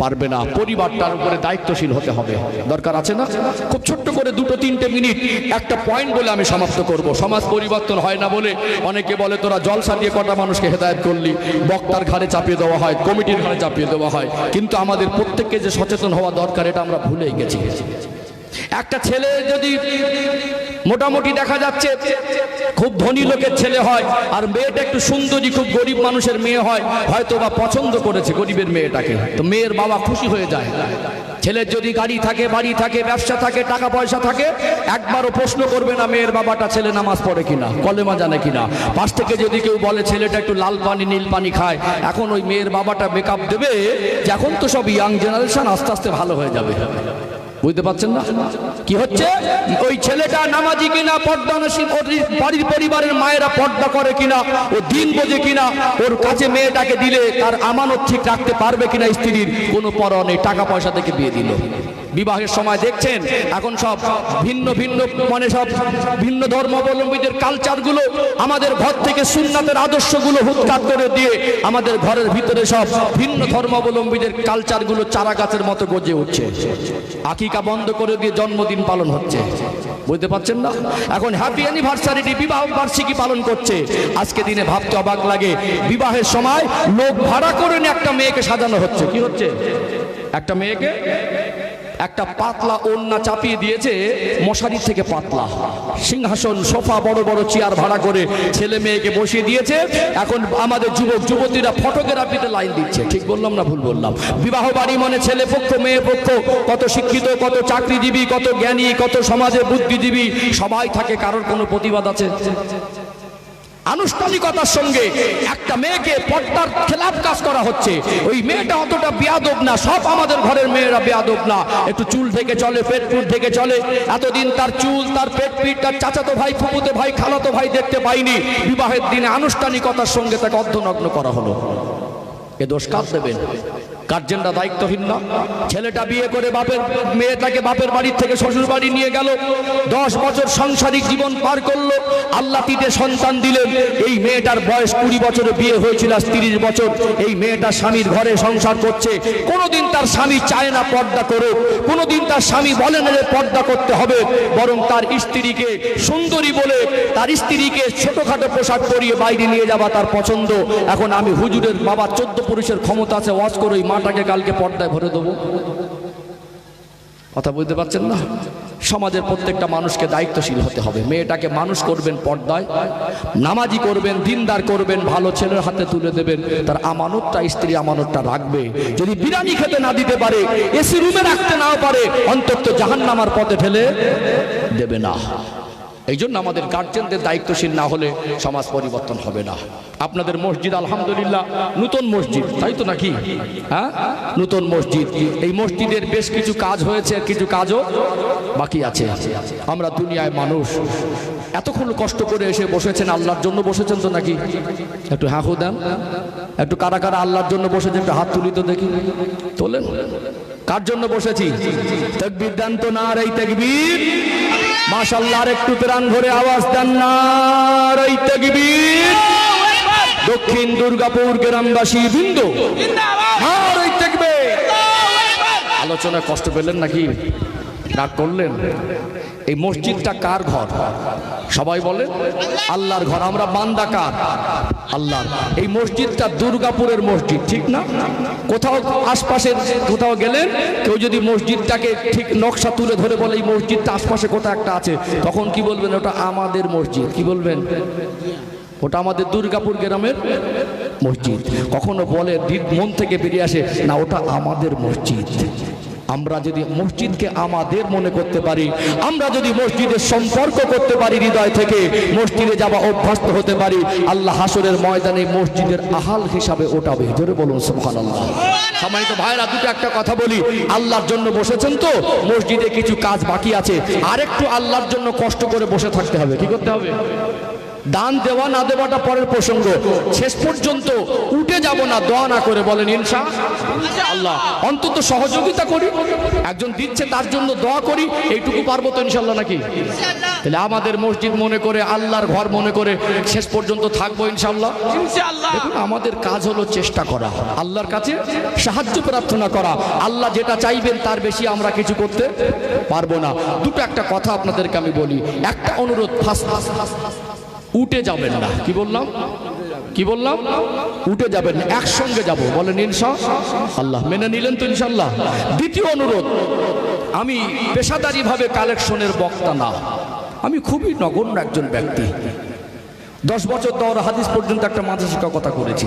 পারবে না। পরিবারটার উপরে দায়িত্বশীল হতে হবে। দরকার আছে না? খুব ছোট্ট করে 2-3 মিনিট একটা পয়েন্ট বলে আমি সমাপ্ত করব। সমাজ পরিবর্তন হয় না বলে অনেকে বলে তোরা জলসা দিয়ে কটা মানুষকে হেদায়েত করলি, বক্তার ঘাড়ে চাপিয়ে দেওয়া হয়, কমিটির ঘাড়ে চাপিয়ে দেওয়া হয়। কিন্তু আমাদের প্রত্যেককে যে সচেতন হওয়া দরকার, এটা আমরা ভুলেই গেছি। একটা ছেলে যদি মোটামুটি দেখা যাচ্ছে খুব ধনী লোকের ছেলে হয়, আর মেয়েটা একটু সুন্দরী, খুব গরিব মানুষের মেয়ে হয়, হয়তো বা পছন্দ করেছে গরিবের মেয়েটাকে, তো মেয়ের বাবা খুশি হয়ে যায়। ছেলের যদি গাড়ি থাকে, বাড়ি থাকে, ব্যবসা থাকে, টাকা পয়সা থাকে, একবারও প্রশ্ন করবে না মেয়ের বাবাটা ছেলে নামাজ পড়ে কিনা, কলেমা জানে কিনা। পাশ থেকে যদি কেউ বলে ছেলেটা একটু লাল পানি নীল পানি খায়, এখন ওই মেয়ের বাবাটা মেকআপ দেবে যে এখন তো সব ইয়াং জেনারেশন, আস্তে আস্তে ভালো হয়ে যাবে। বুঝতে পারছেন না কি হচ্ছে? ওই ছেলেটা নামাজি কিনা, পর্দানশীল, বাড়ির পরিবারের মায়েরা পর্দা করে কিনা, ও দিন বোঝে কিনা, ওর কাছে মেয়েটাকে দিলে তার আমানত ঠিক রাখতে পারবে কিনা, স্ত্রীর কোনো পরোয়া নেই, টাকা পয়সা থেকে বিয়ে দিল। বিবাহের সময় দেখছেন এখন সব ভিন্ন ভিন্ন, মানে সব ভিন্ন ধর্মাবলম্বীদের কালচারগুলো আমাদের ঘর থেকে সুন্নাতের আদর্শগুলো হুৎখাত করে দিয়ে আমাদের ঘরের ভিতরে সব ভিন্ন ধর্মাবলম্বীদের কালচারগুলো চারা গাছের মতো গজে উঠছে। আকিকা বন্ধ করে দিয়ে জন্মদিন পালন হচ্ছে। বুঝতে পারছেন না? এখন হ্যাপি অ্যানিভার্সারি, বিবাহ বার্ষিকী পালন করছে। আজকে দিনে ভাবতে অবাক লাগে, বিবাহের সময় লোক ভাড়া করে নিয়ে একটা মেয়েকে সাজানো হচ্ছে। কি হচ্ছে? একটা মেয়েকে একটা পাতলা ওড়না চাপিয়ে দিয়েছে, মশারির থেকে পাতলা, সিংহাসন, সোফা, বড় বড় চেয়ার ভাড়া করে ছেলে মেয়েকে বসিয়ে দিয়েছে। এখন আমাদের যুবক যুবতীরা ফটোগ্রাফিতে লাইন দিচ্ছে। ঠিক বললাম না ভুল বললাম? বিবাহ বাড়ি মানে ছেলে পক্ষ মেয়ে পক্ষ, কত শিক্ষিত, কত চাকরিজীবী, কত জ্ঞানী, কত সমাজে বুদ্ধিজীবী, সবাই থাকে। কারোর কোনো প্রতিবাদ আছে? আনুষ্ঠানিকতার সঙ্গে একটা মেয়েকে পর্দার খেলাফ কাজ করা হচ্ছে। ওই মেয়েটা অতটা বেয়াদব না, সব আমাদের ঘরের মেয়েরা বেয়াদব না। একটু চুল ঢেকে চলে, পেট পুট ঢেকে চলে। এতদিন তার চুল, তার পেট পিট, তার চাচাতো ভাই, ফুফুতো ভাই, খালাতো ভাই দেখতে পাইনি। বিবাহের দিনে আনুষ্ঠানিকতার সঙ্গে তাকে অর্ধনগ্ন করা হলো। এ দোষ কার দেবেন? গার্জেনরা দায়িত্বহীন না? ছেলেটা বিয়ে করে মেয়েটাকে বাপের বাড়ির থেকে শ্বশুর বাড়ি নিয়ে গেল, 10 বছর সাংসারিক জীবন পার করলো, আল্লাহ 3টে সন্তান দিলেন। এই মেয়েটার বয়স 20 বছরে, বিয়ে হয়েছিল 30 বছর। এই মেয়েটা স্বামীর ঘরে সংসার করছে। কোনোদিন তার স্বামী চায় না পর্দা করুক, কোনোদিন তার স্বামী বলে না যে পর্দা করতে হবে, বরং তার স্ত্রীকে সুন্দরী বলে, তার স্ত্রীকে ছোটখাটো পোশাক পরিয়ে বাইরে নিয়ে যাওয়া তার পছন্দ। এখন আমি হুজুরের বাবা 14 পুরুষের ক্ষমতা আছে, ওয়াজ করে ওই মাটাকে কালকে পর্দায় ভরে দেবো। কথা বুঝতে পারছেন না? সমাজের প্রত্যেকটা মানুষকে দায়িত্বশীল হতে হবে। মেয়েটাকে মানুষ করবেন পর্দায়, নামাজি করবেন, দিনদার করবেন, ভালো ছেলের হাতে তুলে দেবেন। তার আমানতটা, স্ত্রী আমানতটা রাখবে। যদি বিরিয়ানি খেতে না দিতে পারে, এসি রুমে রাখতে নাও পারে, অন্তত জাহান্নামার পথে ফেলে দেবে না। এই জন্য আমাদের গার্জেনদের দায়িত্বশীল না হলে সমাজ পরিবর্তন হবে না। আপনাদের মসজিদ আলহামদুলিল্লাহ নতুন মসজিদ, তাই তো নাকি? হ্যাঁ, নতুন মসজিদ। এই মসজিদের বেশ কিছু কাজ হয়েছে, কিছু কাজও বাকি আছে। আমরা দুনিয়ায় মানুষ, এতক্ষণ কষ্ট করে এসে বসেছেন, আল্লাহর জন্য বসেছেন তো নাকি? একটু হ্যাঁ হো দেন। একটু কারা কারা আল্লাহর জন্য বসেছেন একটু হাত তুলি তো দেখি, তোলেন। কার জন্য বসেছি? তাকবীর দেন তো, নারে তাকবীর। মাশাআল্লাহ, আর একটু প্রাণ ভরে আওয়াজ দেন, নারে তাকবীর। দক্ষিণ দুর্গাপুর গ্রামবাসী বৃন্দ, নারে তাকবীর। আলোচনায় কষ্ট পেলেন নাকি? রাগ করলেন? এই মসজিদটা কার ঘর? সবাই বলে আল্লাহর ঘর। আমরা বান্দা কার? আল্লাহর। এই মসজিদটা দুর্গাপুরের মসজিদ, ঠিক না? কোথাও আশপাশের কোথাও গেলেন, কেউ যদি মসজিদটাকে ঠিক নকশা তুলে ধরে বলে এই মসজিদটা আশপাশে কোথাও একটা আছে, তখন কি বলবেন? ওটা আমাদের মসজিদ। কি বলবেন? ওটা আমাদের দুর্গাপুর গ্রামের মসজিদ। কখনো বলে মন থেকে বেরিয়ে আসে না, ওটা আমাদের মসজিদ। আমরা যদি মসজিদকে আমাদের মনে করতে পারি, আমরা যদি মসজিদের সম্পর্ক করতে পারি, হৃদয় থেকে মসজিদে যাওয়া অভ্যস্ত হতে পারি, আল্লাহ হাসরের ময়দানে মসজিদের আহাল হিসাবে ওঠাবে। জোরে বলুন সুবহানাল্লাহ। সম্মানিত ভাইরা, দুটো একটা কথা বলি, আল্লাহর জন্য বসেছেন তো, মসজিদে কিছু কাজ বাকি আছে, আরেকটু আল্লাহর জন্য কষ্ট করে বসে থাকতে হবে। কি করতে হবে? দান দেওয়া না দেওয়াটা পরের প্রসঙ্গ, শেষ পর্যন্ত উঠে যাব না দোয়া না করে। বলেন ইনশাআল্লাহ। অন্তত সহযোগিতা করি, একজন দিচ্ছে তার জন্য দোয়া করি, এইটুকু পারবো তো ইনশাআল্লাহ, নাকি? তাহলে আমাদের মসজিদ মনে করে, আল্লাহর ঘর মনে করে শেষ পর্যন্ত থাকবো ইনশাআল্লাহ। দেখুন, আমাদের কাজ হলো চেষ্টা করা, আল্লাহর কাছে সাহায্য প্রার্থনা করা। আল্লাহ যেটা চাইবেন তার বেশি আমরা কিছু করতে পারবো না। দুটো একটা কথা আপনাদেরকে আমি বলি, একটা অনুরোধ, ফার্স্ট উঠে যাবেন না। কি বললাম? কি বললাম? উঠে যাবেন না, একসঙ্গে যাব। বলেন ইনশাআল্লাহ। মেনে নিলেন তো ইনশাআল্লাহ? দ্বিতীয় অনুরোধ, আমি পেশাদারিভাবে কালেকশনের বক্তা না, আমি খুবই নগণ্য একজন ব্যক্তি। 10 বছর দৌড় হাদিস পর্যন্ত একটা মাদ্রাসা কথা করেছি।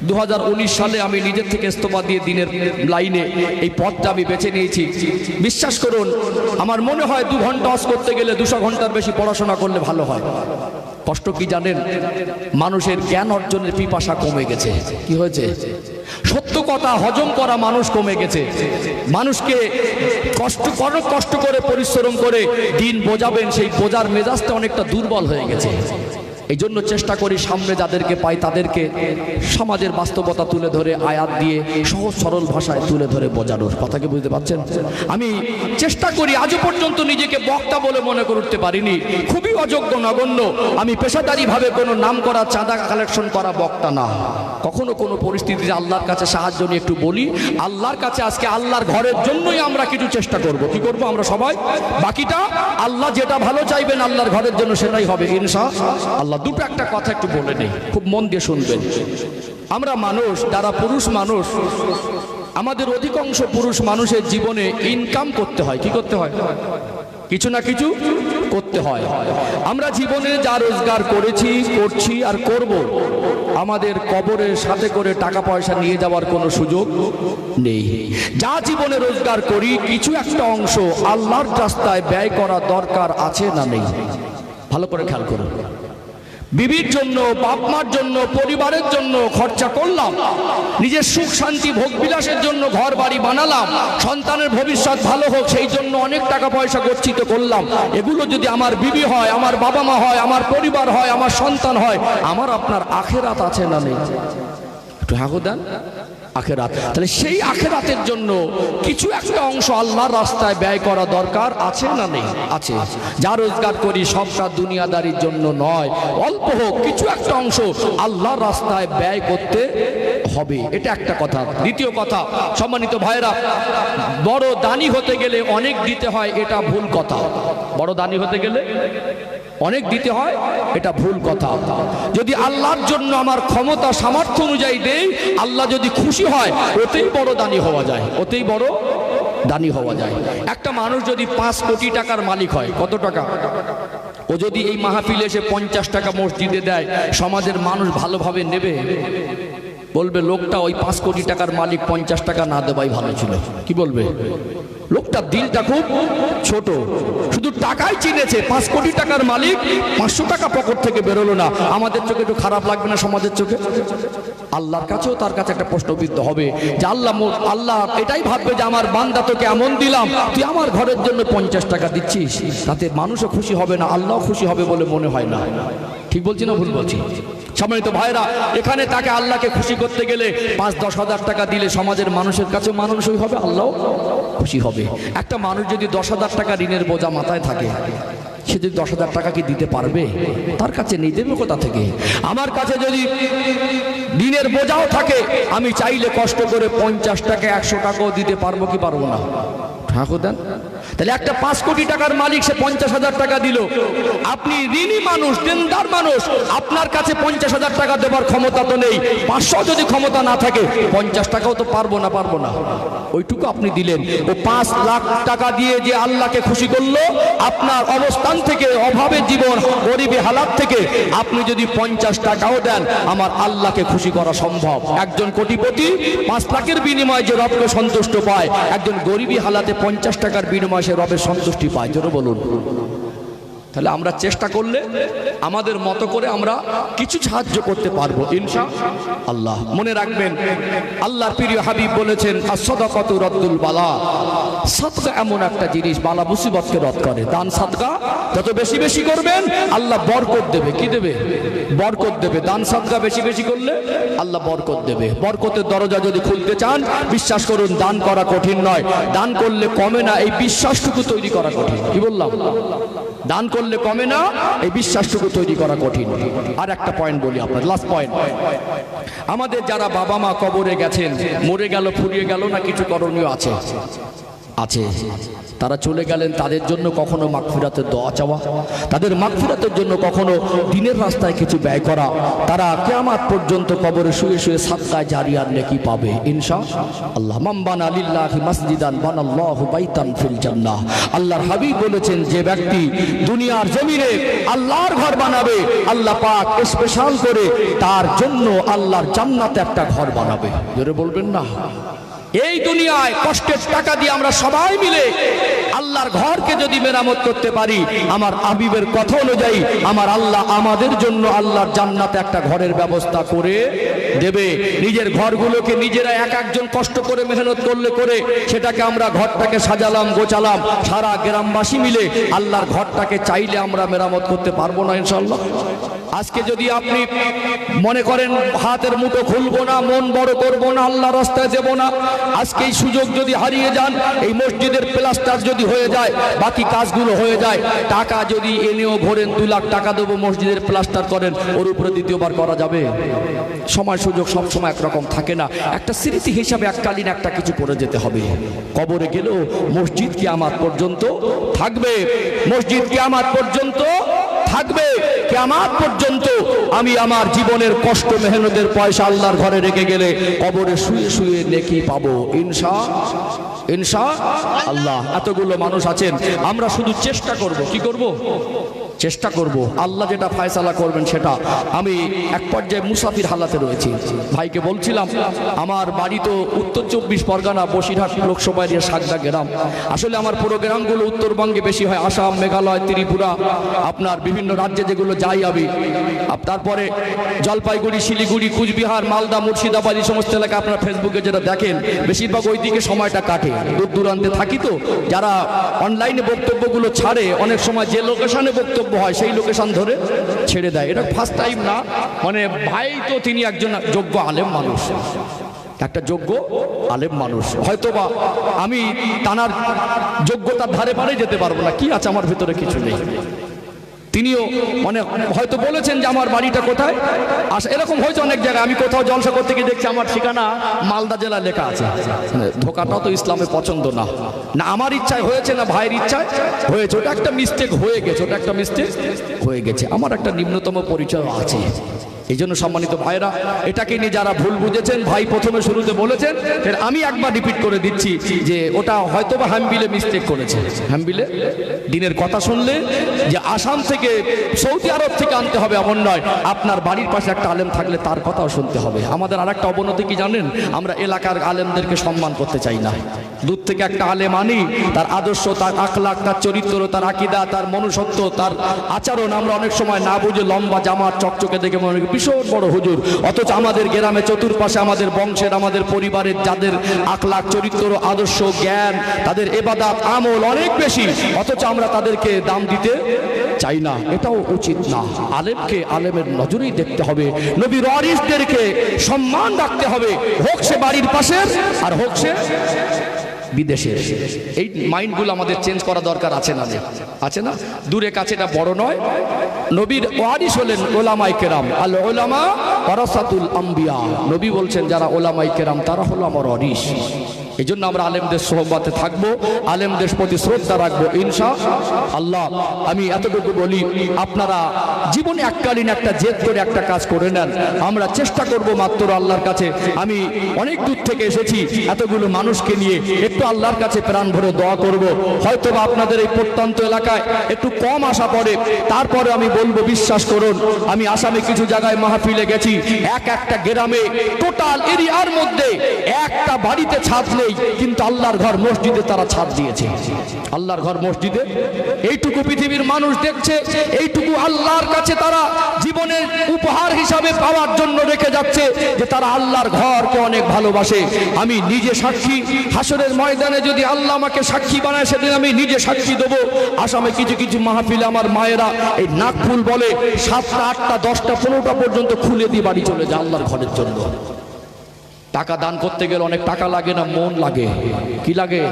2019 সালে আমি নিজের থেকে ইস্তফা দিয়ে দিনের লাইনে এই পথটা আমি বেছে নিয়েছি। বিশ্বাস করুন, আমার মনে হয় 2 ঘন্টা ওয়াজ করতে গেলে 200 ঘন্টার বেশি পড়াশোনা করলে ভালো হয়। কষ্ট কি জানেন? মানুষের জ্ঞান অর্জনের পিপাসা কমে গেছে। কি হয়েছে? সত্য কথা হজম করা মানুষ কমে গেছে। মানুষকে কষ্ট করে পরিশ্রম করে দিন বোঝাবেন, সেই বোঝার মেজাজটা অনেকটা দুর্বল হয়ে গেছে। এই জন্য চেষ্টা করি সামনে যাদেরকে পাই তাদেরকে সমাজের বাস্তবতা তুলে ধরে, আয়াত দিয়ে সহজ সরল ভাষায় তুলে ধরে বোঝানোর। কথা কি বুঝতে পারছেন? আমি চেষ্টা করি, আজও পর্যন্ত নিজেকে বক্তা বলে মনে করতে পারিনি, খুবই অযোগ্য নগণ্য। আমি পেশাদারিভাবে কোনো নাম করা, চাঁদা কালেকশন করা বক্তা না। কখনো কোনো পরিস্থিতিতে আল্লাহর কাছে সাহায্য নিয়ে একটু বলি, আল্লাহর কাছে আজকে আল্লাহর ঘরের জন্যই আমরা কিছু চেষ্টা করব। কি করব আমরা সবাই? বাকিটা আল্লাহ যেটা ভালো চাইবেন আল্লাহর ঘরের জন্য সেটাই হবে ইনশাআল্লাহ। দুটো একটা কথা একটু বলে নেই, খুব মন দিয়ে শুনবেন। আমরা মানুষ, যারা পুরুষ মানুষ, আমাদের অধিকাংশ পুরুষ মানুষের জীবনে ইনকাম করতে হয়। কি করতে হয়? কিছু না কিছু করতে হয়। আমরা জীবনে যা রোজগার করেছি, করছি আর করব, আমাদের কবরের সাথে করে টাকা পয়সা নিয়ে যাওয়ার কোনো সুযোগ নেই। যা জীবনে রোজগার করি, কিছু একটা অংশ আল্লাহর রাস্তায় ব্যয় করা দরকার আছে না নেই? ভালো করে খেয়াল করুন। বিবির জন্য, বাপ মার জন্য, পরিবারের জন্য খরচা করলাম, নিজের সুখ শান্তি ভোগ বিলাসের জন্য ঘর বাড়ি বানালাম, সন্তানের ভবিষ্যৎ ভালো হোক সেই জন্য অনেক টাকা পয়সা গচ্ছিত করলাম। এগুলো যদি আমার বিবি হয়, আমার বাবা মা হয়, আমার পরিবার হয়, আমার সন্তান হয়, আমার আপনার আখেরাত আছে না নেই? একটু হাঁকু দেন। আখেরাত, তাহলে সেই আখেরাতের জন্য কিছু একটা অংশ আল্লাহর রাস্তায় ব্যয় করা দরকার আছে না নেই? আছে। যা রোজগার করি সবটা দুনিয়াদারির জন্য নয়, অল্প হোক কিছু একটা অংশ আল্লাহর রাস্তায় ব্যয় করতে হবে। এটা একটা কথা। দ্বিতীয় কথা, সম্মানিত ভাইরা, বড় দানি হতে গেলে অনেক দিতে হয়, এটা ভুল কথা। বড় দানি হতে গেলে অনেক দিতে হয়, এটা ভুল কথা। যদি আল্লাহর জন্য আমার ক্ষমতা সামর্থ্য অনুযায়ী দেই, আল্লাহ যদি খুশি হয়, ওতেই বড় দানি হওয়া যায়, ওতেই বড় দানি হওয়া যায়। একটা মানুষ যদি 5 কোটি টাকার মালিক হয়, কত টাকা? ও যদি এই মাহফিলে এসে 50 টাকা মসজিদে দেয়, সমাজের মানুষ ভালোভাবে নেবে? বলবে লোকটা ওই 5 কোটি টাকার মালিক 50 টাকা না দেওয়াই ভালো ছিল। কি বলবে? লোকটার দিলটা খুব ছোট, শুধু টাকাই চিনেছে। 5 কোটি টাকার মালিক, 500 টাকা পকেট থেকে বেরোলো না। আমাদের চোখে একটু খারাপ লাগবে না? সমাজের চোখে। আল্লাহর কাছেও তার কাছে একটা প্রশ্নবিদ্ধ হবে যে আল্লাহ এটাই ভাববে যে আমার বান্দা তোকে এমন দিলাম, তুই আমার ঘরের জন্য 50 টাকা দিচ্ছিস, তাতে মানুষও খুশি হবে না, আল্লাহ খুশি হবে বলে মনে হয় না। ঠিক বলছি না ভুল বলছি? সম্মানিত ভাইরা, এখানে তাকে আল্লাহকে খুশি করতে গেলে 5-10 হাজার টাকা দিলে সমাজের মানুষের কাছে মানুষই হবে, আল্লাহ খুশি হবে। একটা মানুষ যদি 10,000 টাকা ঋণের বোঝা মাথায় থাকে, সে যদি 10,000 টাকা কি দিতে পারবে? তার কাছে নেই, দেবে কোথা থেকে? আমার কাছে যদি ঋণের বোঝাও থাকে, আমি চাইলে কষ্ট করে 50 টাকা 100 টাকাও দিতে পারবো কি পারবো না? ঠাকুর দেন। তাহলে একটা 5 কোটি টাকার মালিক, সে 50,000 টাকা দিল। আপনি ঋণী মানুষ, দেনদার মানুষ, আপনার কাছে 50,000 টাকা দেবার ক্ষমতা তো নেই। 500 যদি ক্ষমতা না থাকে, 50 টাকাও তো পারবো না, ওইটুকু আপনি দিলেন। ও 5 লাখ টাকা দিয়ে যে আল্লাহকে খুশি করলো, আপনার অবস্থান থেকে, অভাবের জীবন, গরিবী হালাত থেকে আপনি যদি 50 টাকাও দেন, আমার আল্লাহকে খুশি করা সম্ভব। একজন কোটিপতি 5 লাখের বিনিময়ে যে রবকে সন্তুষ্ট পায়, একজন গরিবী হালাতে 50 টাকার বিনিময়ে সে রবের সন্তুষ্টি পায়। জোরে বলুন। তাহলে আমরা চেষ্টা করলে আমাদের মতো করে আমরা কিছু সাহায্য করতে পারবো ইনশাআল্লাহ। মনে রাখবেন, আল্লাহর প্রিয় হাবিব বলেছেন, as-সাদাকাতু রাদ্দুল বালা। সাদকা এমন একটা জিনিস, বালা মুসিবতকে রদ করে। দান সাদকা যত বেশি বেশি করবেন, আল্লাহ বরকত দেবে। কি দেবে? বরকত দেবে। দান সাদকা বেশি বেশি করলে আল্লাহ বরকত দেবে। বরকতের দরজা যদি খুলতে চান, বিশ্বাস করুন, দান করা কঠিন নয়। দান করলে কমে না, এই বিশ্বাসটুকু তৈরি করা কঠিন। কি বললাম? দান করলে কমে না, এই বিশ্বাসটুকু তৈরি করা কঠিন। আর একটা পয়েন্ট বলি আপনার, লাস্ট পয়েন্ট। আমাদের যারা বাবা মা কবরে গেছেন, মরে গেল, ফুরিয়ে গেল না, কিছু করণীয় আছে। তারা চলে গেলেন, তাদের জন্য কখনো মাগফিরাতের দোয়া চাওয়া, তাদের মাগফিরাতের জন্য কখনো দিনের রাস্তায় কিছু ব্যয় করা। তারা কিয়ামত পর্যন্ত কবরে শুয়ে শুয়ে সাদকায়ে জারিয়ার নেকি পাবে ইনশাআল্লাহ। মান বানা লিল্লাহি মাসজিদান বানাল্লাহু বাইতান ফিল জান্নাহ। আল্লাহর হাবিব বলেছেন, যে ব্যক্তি দুনিয়ার জমিনে আল্লাহর ঘর বানাবে, আল্লাহ পাক স্পেশাল করে তার জন্য আল্লাহর জান্নাতে একটা ঘর বানাবে। জোরে বলবেন না? এই দুনিয়ায় কষ্টের টাকা দিয়ে আমরা সবাই মিলে আল্লাহর ঘরকে যদি মেরামত করতে পারি, আমার হাবিবের কথা অনুযায়ী আমার আল্লাহ আমাদের জন্য আল্লাহর জান্নাতে একটা ঘরের ব্যবস্থা করে দেবে। নিজের ঘরগুলোকে নিজেরা এক একজন কষ্ট করে মেহনত করলে করে সেটাকে আমরা ঘরটাকে সাজালাম, গোছালাম, সারা গ্রামবাসী মিলে আল্লাহর ঘরটাকে চাইলে আমরা মেরামত করতে পারবো না ইনশাআল্লাহ? আজকে যদি আপনি মনে করেন হাতের মুঠো খুলবো না, মন বড় করবো না, আল্লাহ রাস্তায় দেবো না, আজকে এই সুযোগ যদি হারিয়ে যান, এই মসজিদের প্লাস্টার যদি হয়ে যায়, বাকি কাজগুলো হয়ে যায়, টাকা যদি এনেও ঘোরেন 2 লাখ টাকা দেবো মসজিদের প্লাস্টার করেন, ওর উপরে দ্বিতীয়বার করা যাবে? সময় সুযোগ সবসময় একরকম থাকে না। একটা স্মৃতি হিসাবে এককালীন একটা কিছু করে যেতে হবে। কবরে গেলেও মসজিদ কিয়ামত পর্যন্ত থাকবে, মসজিদ কিয়ামত পর্যন্ত থাকবে। কিয়ামত পর্যন্ত আমি আমার জীবনের কষ্ট মেহনতের পয়সা আল্লাহর ঘরে রেখে গেলে কবরে শুয়ে শুয়ে নেকি পাবো ইনশাআল্লাহ। এতগুলো মানুষ আছেন, আমরা শুধু চেষ্টা করব। কি করব? চেষ্টা করব। আল্লাহ যেটা ফয়সালা করবেন সেটা। আমি এক পর্যায়ে মুসাফির হালাতে রয়েছি। ভাইকে বলছিলাম, আমার বাড়ি তো উত্তর 24 পরগনা, বসিরহাট লোকসভা এরিয়া, সাগদা গ্রাম। আসলে আমার পুরো গ্রামগুলো উত্তরবঙ্গে বেশি হয়, আসাম, মেঘালয়, ত্রিপুরা, আপনার বিভিন্ন রাজ্যে যেগুলো যাই আমি। তারপরে জলপাইগুড়ি, শিলিগুড়ি, কুচবিহার, মালদা, মুর্শিদাবাদ, এই সমস্ত এলাকা আপনার ফেসবুকে যেটা দেখেন, বেশিরভাগ ওই দিকে সময়টা কাটে। দূর দূরান্তে থাকি তো, যারা অনলাইনে বক্তব্যগুলো ছাড়ে, অনেক সময় যে লোকেশনে বক্তব্য হয় সেই লোকেশন ধরে ছেড়ে দেয়। এটা ফার্স্ট টাইম না, মানে ভাই তো তিনি একজন যোগ্য আলেম মানুষ, একটা যোগ্য আলেম মানুষ। হয়তোবা আমি তানার যোগ্যতার ধারে পারে যেতে পারবো না, কি আছে আমার ভিতরে? কিছু নেই। তিনিও মানে হয়তো বলেছেন যে আমার বাড়িটা কোথায়, এরকম হয়েছে অনেক জায়গায়। আমি কোথাও জলসা করতে গিয়ে দেখছি আমার ঠিকানা মালদা জেলা লেখা আছে। ধোকাটাও তো ইসলামে পছন্দ না। না আমার ইচ্ছায় হয়েছে, না ভাইয়ের ইচ্ছায় হয়েছে, ওটা একটা মিস্টেক হয়ে গেছে, ওটা একটা মিস্টেক হয়ে গেছে। আমার একটা নিম্নতম পরিচয় আছে। এই জন্য সম্মানিত ভাইরা, এটাকে নিয়ে যারা ভুল বুঝেছেন, ভাই প্রথমে শুরুতে বলেছেন, আমি একবার রিপিট করে দিচ্ছি যে ওটা হয়তোবা হ্যামবিলে মিস্টেক করেছে। হ্যামবিলে দিনের কথা শুনলে যে আসাম থেকে, সৌদি আরব থেকে আনতে হবে এমন নয়। আপনার বাড়ির পাশে একটা আলেম থাকলে তার কথাও শুনতে হবে। আমাদের আর একটা অবনতি কি জানেন? আমরা এলাকার আলেমদেরকে সম্মান করতে চাই না। দূর থেকে একটা আলেম আনি, তার আদর্শ, তার আখলাক, তার চরিত্র, তার আকীদা, তার মনুষ্যত্ব, তার আচরণ আমরা অনেক সময় না বুঝে লম্বা জামার চকচকে দেখে মনে করি ভীষণ বড় হুজুর। অথচ আমাদের গ্রামে চতুর্পাশে আমাদের বংশের, আমাদের পরিবারের যাদের আখলাক, চরিত্র, আদর্শ, জ্ঞান, তাদের ইবাদত আমল অনেক বেশি, অথচ আমরা তাদেরকে দাম দিতে চাই না। এটাও উচিত না। আলেমকে আলেমের নজরেই দেখতে হবে। নবীর ওয়ারিসদেরকে সম্মান রাখতে হবে, হোক সে বাড়ির পাশের আর হোক সে বিদেশের। এই মাইন্ডগুলো আমাদের চেঞ্জ করা দরকার আছে না? আছে না? দূরে কাছে এটা বড় নয়। নবীর ওয়ারিস হলেন ওলামায়ে কেরাম। আল উলামা ওয়ারাসাতুল আম্বিয়া। নবী বলছেন যারা ওলামায়ে কেরাম তারা হলো আমার ওয়ারিস। এই জন্য আমরা আলেমদের সোহবতে থাকবো, আলেমদের প্রতি শ্রদ্ধা রাখবো ইনশাআল্লাহ। আমি এতটুকু বলি, আপনারা জীবনে এককালীন একটা জেদ করে একটা কাজ করে নেন। আমরা চেষ্টা করব মাত্র আল্লাহর কাছে। আমি অনেক দূর থেকে এসেছি এতগুলো মানুষকে নিয়ে, একটু আল্লাহর কাছে প্রাণ ভরে দোয়া করব। হয়তো বা আপনাদের এই প্রত্যন্ত এলাকায় একটু কম আসা পড়ে, তারপরে আমি বলবো বিশ্বাস করুন, আমি আসামে কিছু জায়গায় মাহফিলে গেছি, একটা গ্রামে টোটাল এরিয়ার মধ্যে একটা বাড়িতে ছাদ নেই, কিন্তু আল্লাহর ঘর মসজিদে তারা ছাদ দিয়েছে। আল্লাহর ঘর মসজিদে, এইটুকু পৃথিবীর মানুষ দেখছে, এইটুকু আল্লাহর কাছে তারা জীবনের উপহার হিসাবে পাওয়ার জন্য রেখে যাচ্ছে যে তারা আল্লাহর ঘরকে অনেক ভালোবাসে। আমি নিজে সাক্ষী, হাসরের ময়দানে যদি আল্লাহ আমাকে সাক্ষী বানায় সেদিন আমি নিজে সাক্ষী দেবো। আসামে কিছু কিছু মাহফিলে আমার মায়েরা এই নাকফুল বলে 7টা 8টা 10টা 15টা পর্যন্ত খুলে দিয়ে বাড়ি চলে যায় আল্লাহর ঘরের জন্য। টাকা দান করতে গেলে অনেক টাকা লাগে না, মন লাগে। কি লাগে?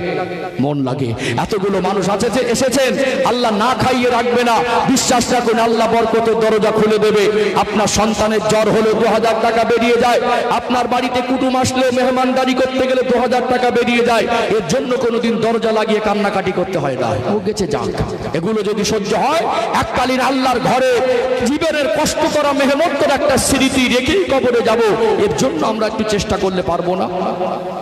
মন লাগে। এতগুলো মানুষ আছে যে এসেছেন, আল্লাহ না খাইয়ে রাখবে না, বিশ্বাস রাখুন আল্লাহ বরকতের দরজা খুলে দেবে। আপনার সন্তানের জ্বর হলে 2000 টাকা বেরিয়ে যায়, আপনার বাড়িতে কুটুম আসলে মেহমানদারি করতে গেলে 2000 টাকা বেরিয়ে যায়। এর জন্য কোনোদিন দরজা লাগিয়ে কান্নাকাটি করতে হয় না, ও গেছে যাক। এগুলো যদি সহ্য হয়, এককালীন আল্লাহর ঘরে জীবনের কষ্ট করা মেহনত করে একটা স্মৃতি রেখেই কবরে যাব। এর জন্য আমরা একটু চেষ্টা করলে পারবো না?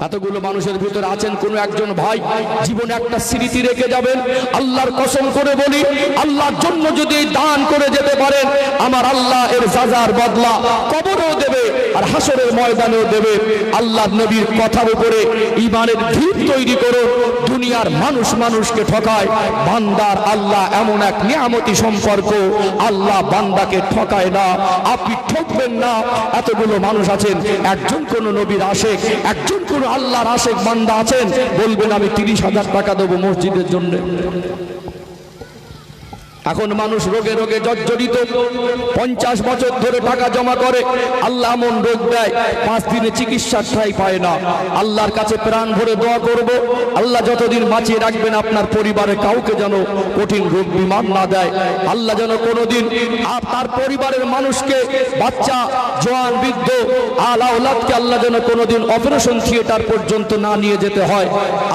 এতগুলো মানুষের ভিতরে আছেন কোন একজন ভাই জীবনে একটা স্মৃতি রেখে যাবেন। আল্লাহর কসম করে বলি, আল্লাহর জন্য যদি দান করে যেতে পারেন, আমার আল্লাহ এর সাজার বদলা কবরেও দেবে আর হাসরের ময়দানেও দেবে। আল্লাহর নবীর কথার উপরে ঈমানের ভিত তৈরি করুন। দুনিয়ার মানুষ মানুষকে ঠকায়, বান্দার আল্লাহ এমন এক নিয়ামতি সম্পর্ক, আল্লাহ বান্দাকে ঠকায় না। আপনি ঠকবেন না। এতগুলো মানুষ আছেন, একজন কোন নবীর আশেক, একজন কোন আল্লাহর আশেক বান্দা আছেন, বলবেন আমি 30,000 টাকা দেবো মসজিদের জন্য। এখন মানুষ রোগে রোগে জর্জরিত, 50 বছর ধরে টাকা জমা করে, আল্লাহ এমন রোগ দেয় 5 দিনে চিকিৎসার ঠাঁই পায় না। আল্লাহর কাছে প্রাণ ভরে দোয়া করব, আল্লাহ যতদিন বাঁচিয়ে রাখবেন আপনার পরিবারে কাউকে যেন কঠিন রোগ বিমার না দেয়। আল্লাহ যেন কোনোদিন তার পরিবারের মানুষকে, বাচ্চা জওয়ান বৃদ্ধ আলাউলাদকে আল্লাহ যেন কোনোদিন অপারেশন থিয়েটার পর্যন্ত না নিয়ে যেতে হয়।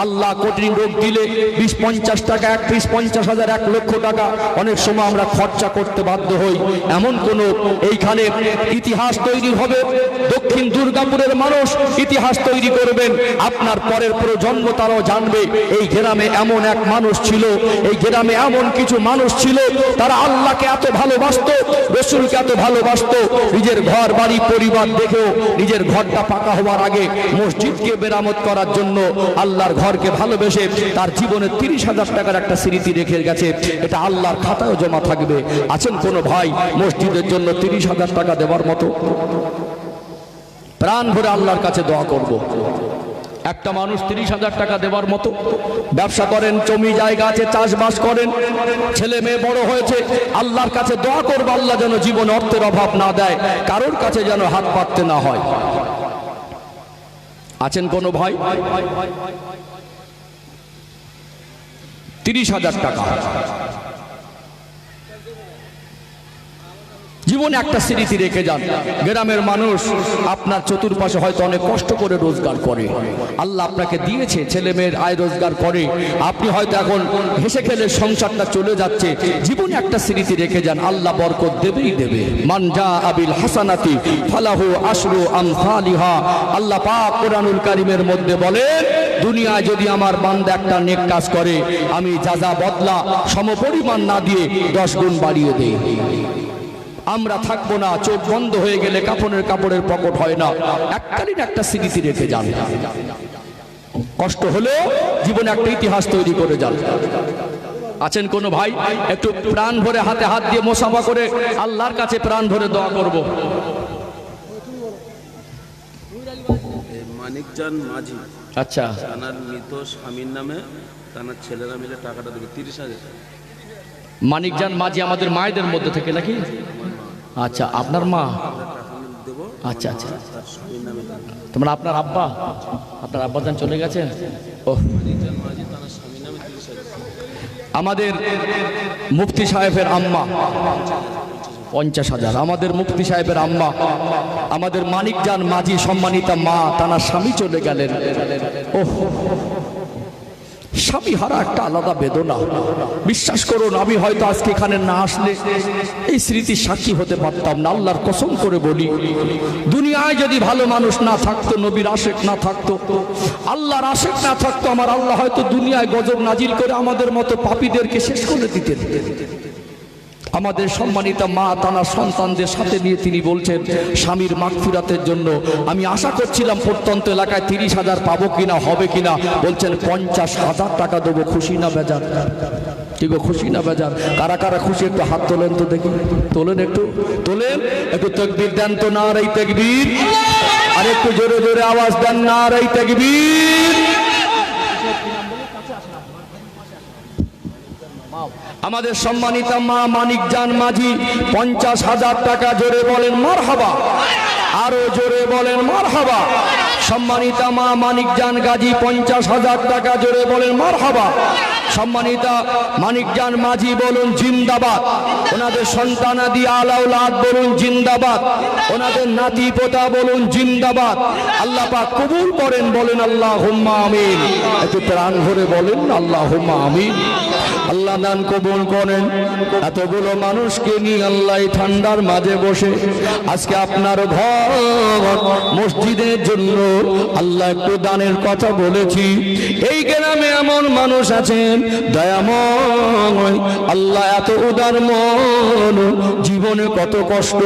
আল্লাহ কঠিন রোগ দিলে 20-50 টাকা, 30-50,000, 1 লক্ষ টাকা অনেক সময় আমরা খরচা করতে বাধ্য হই। এমন কোন এইখানে ইতিহাস তৈরি হবে, দক্ষিণ দুর্গাপুরের মানুষ ইতিহাস তৈরি করবেন, আপনার পরের প্রজন্ম তারাও জানবে এই গ্রামে এমন এক মানুষ ছিল, এই গ্রামে এমন কিছু মানুষ ছিল, তারা আল্লাহকে এত ভালোবাসতো, রাসূলকে এত ভালোবাসতো, নিজের ঘর বাড়ি পরিবার দেখেও নিজের ঘরটা পাকা হওয়ার আগে মসজিদকে মেরামত করার জন্য আল্লাহর ঘরকে ভালোবেসে তার জীবনে 30,000 টাকার একটা স্মৃতি রেখে গেছে। এটা আল্লাহর খাতায় জমা থাকবে। আছেন কোন ভাই মসজিদের জন্য 30,000 টাকা দেওয়ার মতো? প্রাণ ভরে আল্লাহর কাছে দোয়া করব। একটা মানুষ 30,000 টাকা দেওয়ার মতো? ব্যবসা করেন, জমি জায়গা আছে, চাষবাস করেন, ছেলে মেয়ে বড় হয়েছে, আল্লাহর কাছে দোয়া করবো আল্লাহ যেন জীবনে অর্থের অভাব না দেয়, কারোর কাছে যেন হাত পাততে না হয়। আছেন কোন ভাই? 30,000 টাকা জীবনে একটা স্মৃতি রেখে যান। গ্রামের মানুষ আপনার চতুর্পাশে হয়তো অনেক কষ্ট করে রোজগার করে, আল্লাহ আপনাকে দিয়েছে, ছেলে মেয়ের আয় রোজগার করে, আপনি হয়তো এখন হেসে খেলে সংসারটা চলে যাচ্ছে, জীবনে একটা স্মৃতি রেখে যান, আল্লাহ বরকত দেবেই দেবে। মান জা আবিল হাসানাতি ফালাহু আশরু আমসালিহা। আল্লাহ পাক কোরআনুল কারীমের মধ্যে বলেন, দুনিয়ায় যদি আমার বান্দা একটা নেক কাজ করে, আমি যা বদলা সমপরিমাণ না দিয়ে 10 গুণ বাড়িয়ে দেই। আমরা থাকবো না, চোখ বন্ধ হয়ে গেলে কাপড়ের পকেট হয় না। এককালীন একটা স্মৃতি রেখে যান, কষ্ট হলেও জীবনে একটা ইতিহাস তৈরি করে যান। আছেন কোন ভাই? একটু প্রাণ ভরে হাতে হাত দিয়ে মোসাফা করে আল্লাহর কাছে প্রাণ ভরে দোয়া করব। মানিকজান মাঝি, আচ্ছা, তার মৃত স্বামীর নামে তার ছেলেরা মিলে টাকাটা দেবে 30,000। মানিকজান মাঝি আমাদের মায়েদের মধ্যে থেকে নাকি? আচ্ছা, আপনার মা? আচ্ছা আচ্ছা, তার স্বামীর নামে তোমরা আপনার আব্বা, আপনার আব্বাজান চলে গেছেন? ও, মানিকজান মাঝি তার স্বামীর নামে 30,000। আমাদের মুফতি সাহেবের আম্মা 50,000। আমাদের মুফতি সাহেবের আম্মা, আমাদের মানিকজান মাঝি সম্মানিতা মা, তানার স্বামী চলে গেলেন। ওহ, স্বামী হারা একটা আলাদা বেদনা। বিশ্বাস করুন, আমি হয়তো আজকে এখানে না আসলে এই স্মৃতির সাক্ষী হতে পারতাম না। আল্লাহর কসম করে বলি, দুনিয়ায় যদি ভালো মানুষ না থাকতো, নবীর আশেক না থাকতো, আল্লাহর আশেক না থাকতো, আমার আল্লাহ হয়তো দুনিয়ায় গজব নাজিল করে আমাদের মতো পাপীদেরকে শেষ করে দিতেন। আমাদের সম্মানিতা মা তানার সন্তানদের সাথে নিয়ে তিনি বলছেন, স্বামীর মাগফিরাতের জন্য আমি আশা করছিলাম প্রত্যন্ত এলাকায় 30,000 পাবো কিনা, হবে কিনা। বলছেন 50,000 টাকা দেবো। খুশি না বেজার? কি গো, খুশি না বেজার? কারা কারা খুশি একটু হাত তোলেন তো দেখি, তোলেন, একটু তোলেন, একটু তাকবীর দেন তো, নারায়ে তাকবীর। আর একটু জোরে জোরে আওয়াজ দেন, নারায়ে তাকবীর। আমাদের সম্মানিতা মা মানিকজান মাঝি 50,000 টাকা, জোরে বলেন মারহাবা, আরো জোরে বলেন মারহাবা। সম্মানিতা মা মানিকজান গাজী 50,000 টাকা, জোরে বলেন মারহাবা। সম্মানিতা মানিকজান মাঝি বলুন জিন্দাবাদ। ওনাদের সন্তানাদি আলাউলাদ বলুন জিন্দাবাদ। ওনাদের নাতি পোতা বলুন জিন্দাবাদ। আল্লাহ পাক কবুল করেন, বলেন আল্লাহুম্মা আমিন। একটু প্রাণ ভরে বলেন আল্লাহুম্মা আমিন। আল্লাহ দান কবুল করেন। এতগুলো মানুষকে নিয়ে আল্লাহ ঠান্ডার মাঝে বসে আজকে আপনার ঘর মসজিদের জন্য আল্লাহ একটু দানের কথা বলেছি। এই গ্রামে এমন মানুষ আছেন দয়াময়, আল্লাহ এত উদার মন, জীবনে কত কষ্ট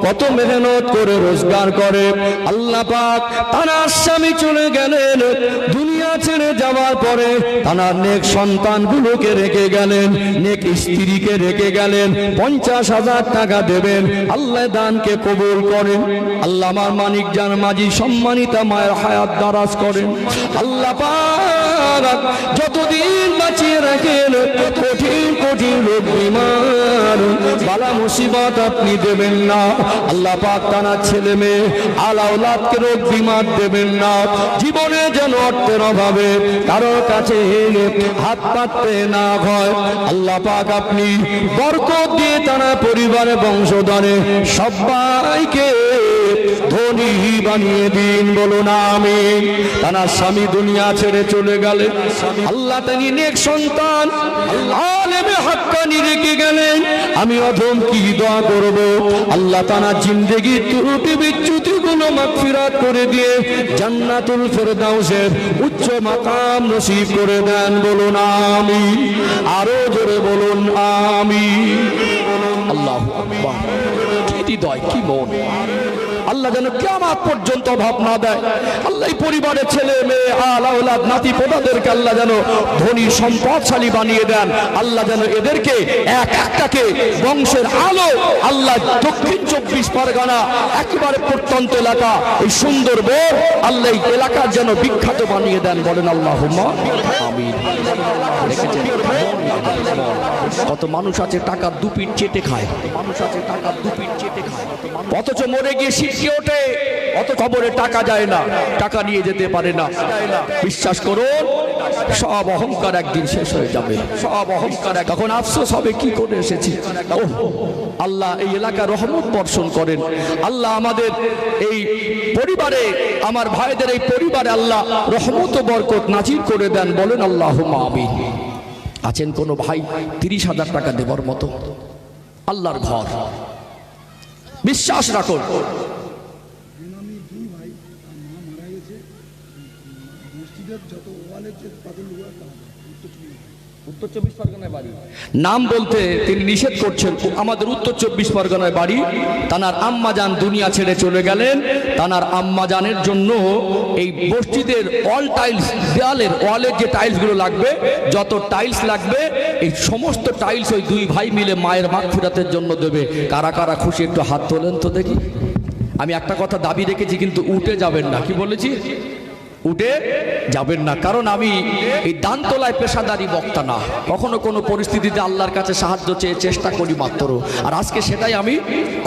কত মেহনত করে রোজগার করে। আল্লাহ পাক তানার স্বামী চলে গেলেন, দুনিয়া ছেড়ে যাওয়ার পরে তানার নেক সন্তানগুলোকে রেখে গেলেন, নেক স্ত্রীকে রেখে গেলেন। 50,000 টাকা দেবেন। আল্লাহ দানকে কবুল করেন। আল্লাহ আমার মানিকজান মাঝি সম্মানিতা মায়ের হায়াত দারাজ করেন। আল্লাহ পাক যতদিন বাঁচিয়ে রাখেন, কঠিন কঠিন রোগ বিমার বালা মুসিবত আপনি দেবেন না। আল্লাহ পাক তানার ছেলে মেয়ে আলাউলাদকে রোগ বিমার দেবেন না। জীবনে যেন অর্থের অভাবে কারোর কাছে হাত পাততে না হয়। আল্লাহ পাক আপনি বরকত দিয়ে তারা পরিবারে বংশধরে সবাইকে ধনী বানিয়ে দিন, বলুন আমিন। তানার স্বামী দুনিয়া ছেড়ে চলে গেলেন। আল্লাহ তিনি নেক সন্তান আলেমে হাক্কানি রেখে গেলেন। আমি অধম কি দোয়া করব, আল্লাহ তানার জিন্দেগির ত্রুটি বিচ্যুতি গুলো মাগফিরাত করে দিয়ে জান্নাতুল ফেরদাউসের উচ্চ মাকাম নসিব করে দেন, বলুন আমিন। আরো জোরে বলুন আমিন। আল্লাহু আকবার। কি হৃদয়, কি মন। আল্লাহ যেন কিয়ামত পর্যন্ত অভাব না দেয়। আল্লাহ পরিবারের ছেলে মেয়ে আলাউলাদ নাতি পোতাদেরকে আল্লাহ যেন ধনী সম্পদশালী বানিয়ে দেন। আল্লাহ যেন এদেরকে এক একটাকে বংশের আলো, আল্লাহ দক্ষিণ 24 পরগনা একেবারে প্রত্যন্ত এলাকা এই সুন্দরবন আল্লাহ এই এলাকার যেন বিখ্যাত বানিয়ে দেন, বলেন আল্লাহুম্মা আমিন। কত মানুষ আছে টাকার দুপিট চেটে খায়, মানুষ আছে টাকার দুপিট চেটে খায়, অথচ মরে গিয়ে শিখে ওঠে, অত খবরে টাকা যায় না, টাকা নিয়ে যেতে পারে না। বিশ্বাস করুন, সব অহংকার একদিন শেষ হয়ে যাবে, সব অহংকার। তখন আফসোস হবে কি করে এসেছি। আল্লাহ এই এলাকা রহমত বর্ষণ করেন। আল্লাহ আমাদের এই পরিবারে, আমার ভাইদের এই পরিবারে আল্লাহ রহমত ও বরকত নাজির করে দেন, বলেন আল্লাহুম্মা আমিন। আছেন কোনো ভাই 30,000 টাকা দেবার মতো? আল্লাহর ঘর, বিশ্বাস রাখুন। উত্তর 24 পরগনায় বাড়ি, নাম বলতে তিনি নিষেধ করছেন। আমাদের উত্তর 24 পরগনায় বাড়ি। তানার আম্মা জান দুনিয়া ছেড়ে চলে গেলেন। তানার আম্মা জানের জন্য এই মসজিদের অল টাইলস, দেয়ালের ওয়ালের যে টাইলসগুলো লাগবে, যত টাইলস লাগবে এই সমস্ত টাইলস ওই দুই ভাই মিলে মায়ের মাগফিরাতের জন্য দেবে। কারা কারা খুশি একটু হাত তোলেন তো দেখি। আমি একটা কথা দাবি রেখেছি, কিন্তু উঠে যাবেন না। কি বলেছি? উঠে যাবেন না, কারণ আমি এই দান তোলায় পেশাদারি বক্তা না, কখনো কোনো পরিস্থিতিতে আল্লাহর কাছে সাহায্য চেয়ে চেষ্টা করি মাত্র, আর আজকে সেটাই আমি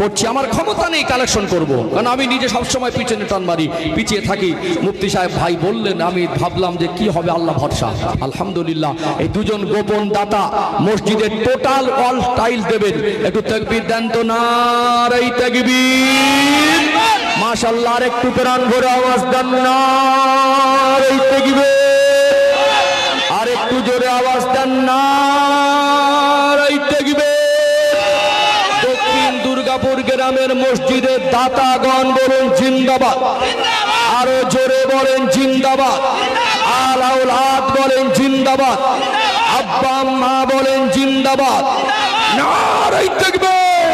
করছি। আমার ক্ষমতা নেই কালেকশন করব, কারণ আমি নিজে সবসময় পিছনে টান মারি, পিছিয়ে থাকি। মুফতি সাহেব ভাই বললেন, আমি ভাবলাম যে কি হবে, আল্লাহ ভরসা। আলহামদুলিল্লাহ এই দুজন গোপন দাতা মসজিদের টোটাল অল টাইল দেবেন, একটু তাকবীর দেন তো, নারাই তাকবীর, মাশাআল্লাহ। আর একটু প্রাণ ভরে আওয়াজ দেন, নারাই তাকবীর, আর একটু জোরে আওয়াজ দেন, নারাই তাকবীর। দক্ষিণ দুর্গাপুর গ্রামের মসজিদের দাতাগণ বলুন জিন্দাবাদ, আরো জোরে বলেন জিন্দাবাদ, আল আওলাদ বলেন জিন্দাবাদ, আব্বা আম্মা বলেন জিন্দাবাদ, নারাই তাকবীর,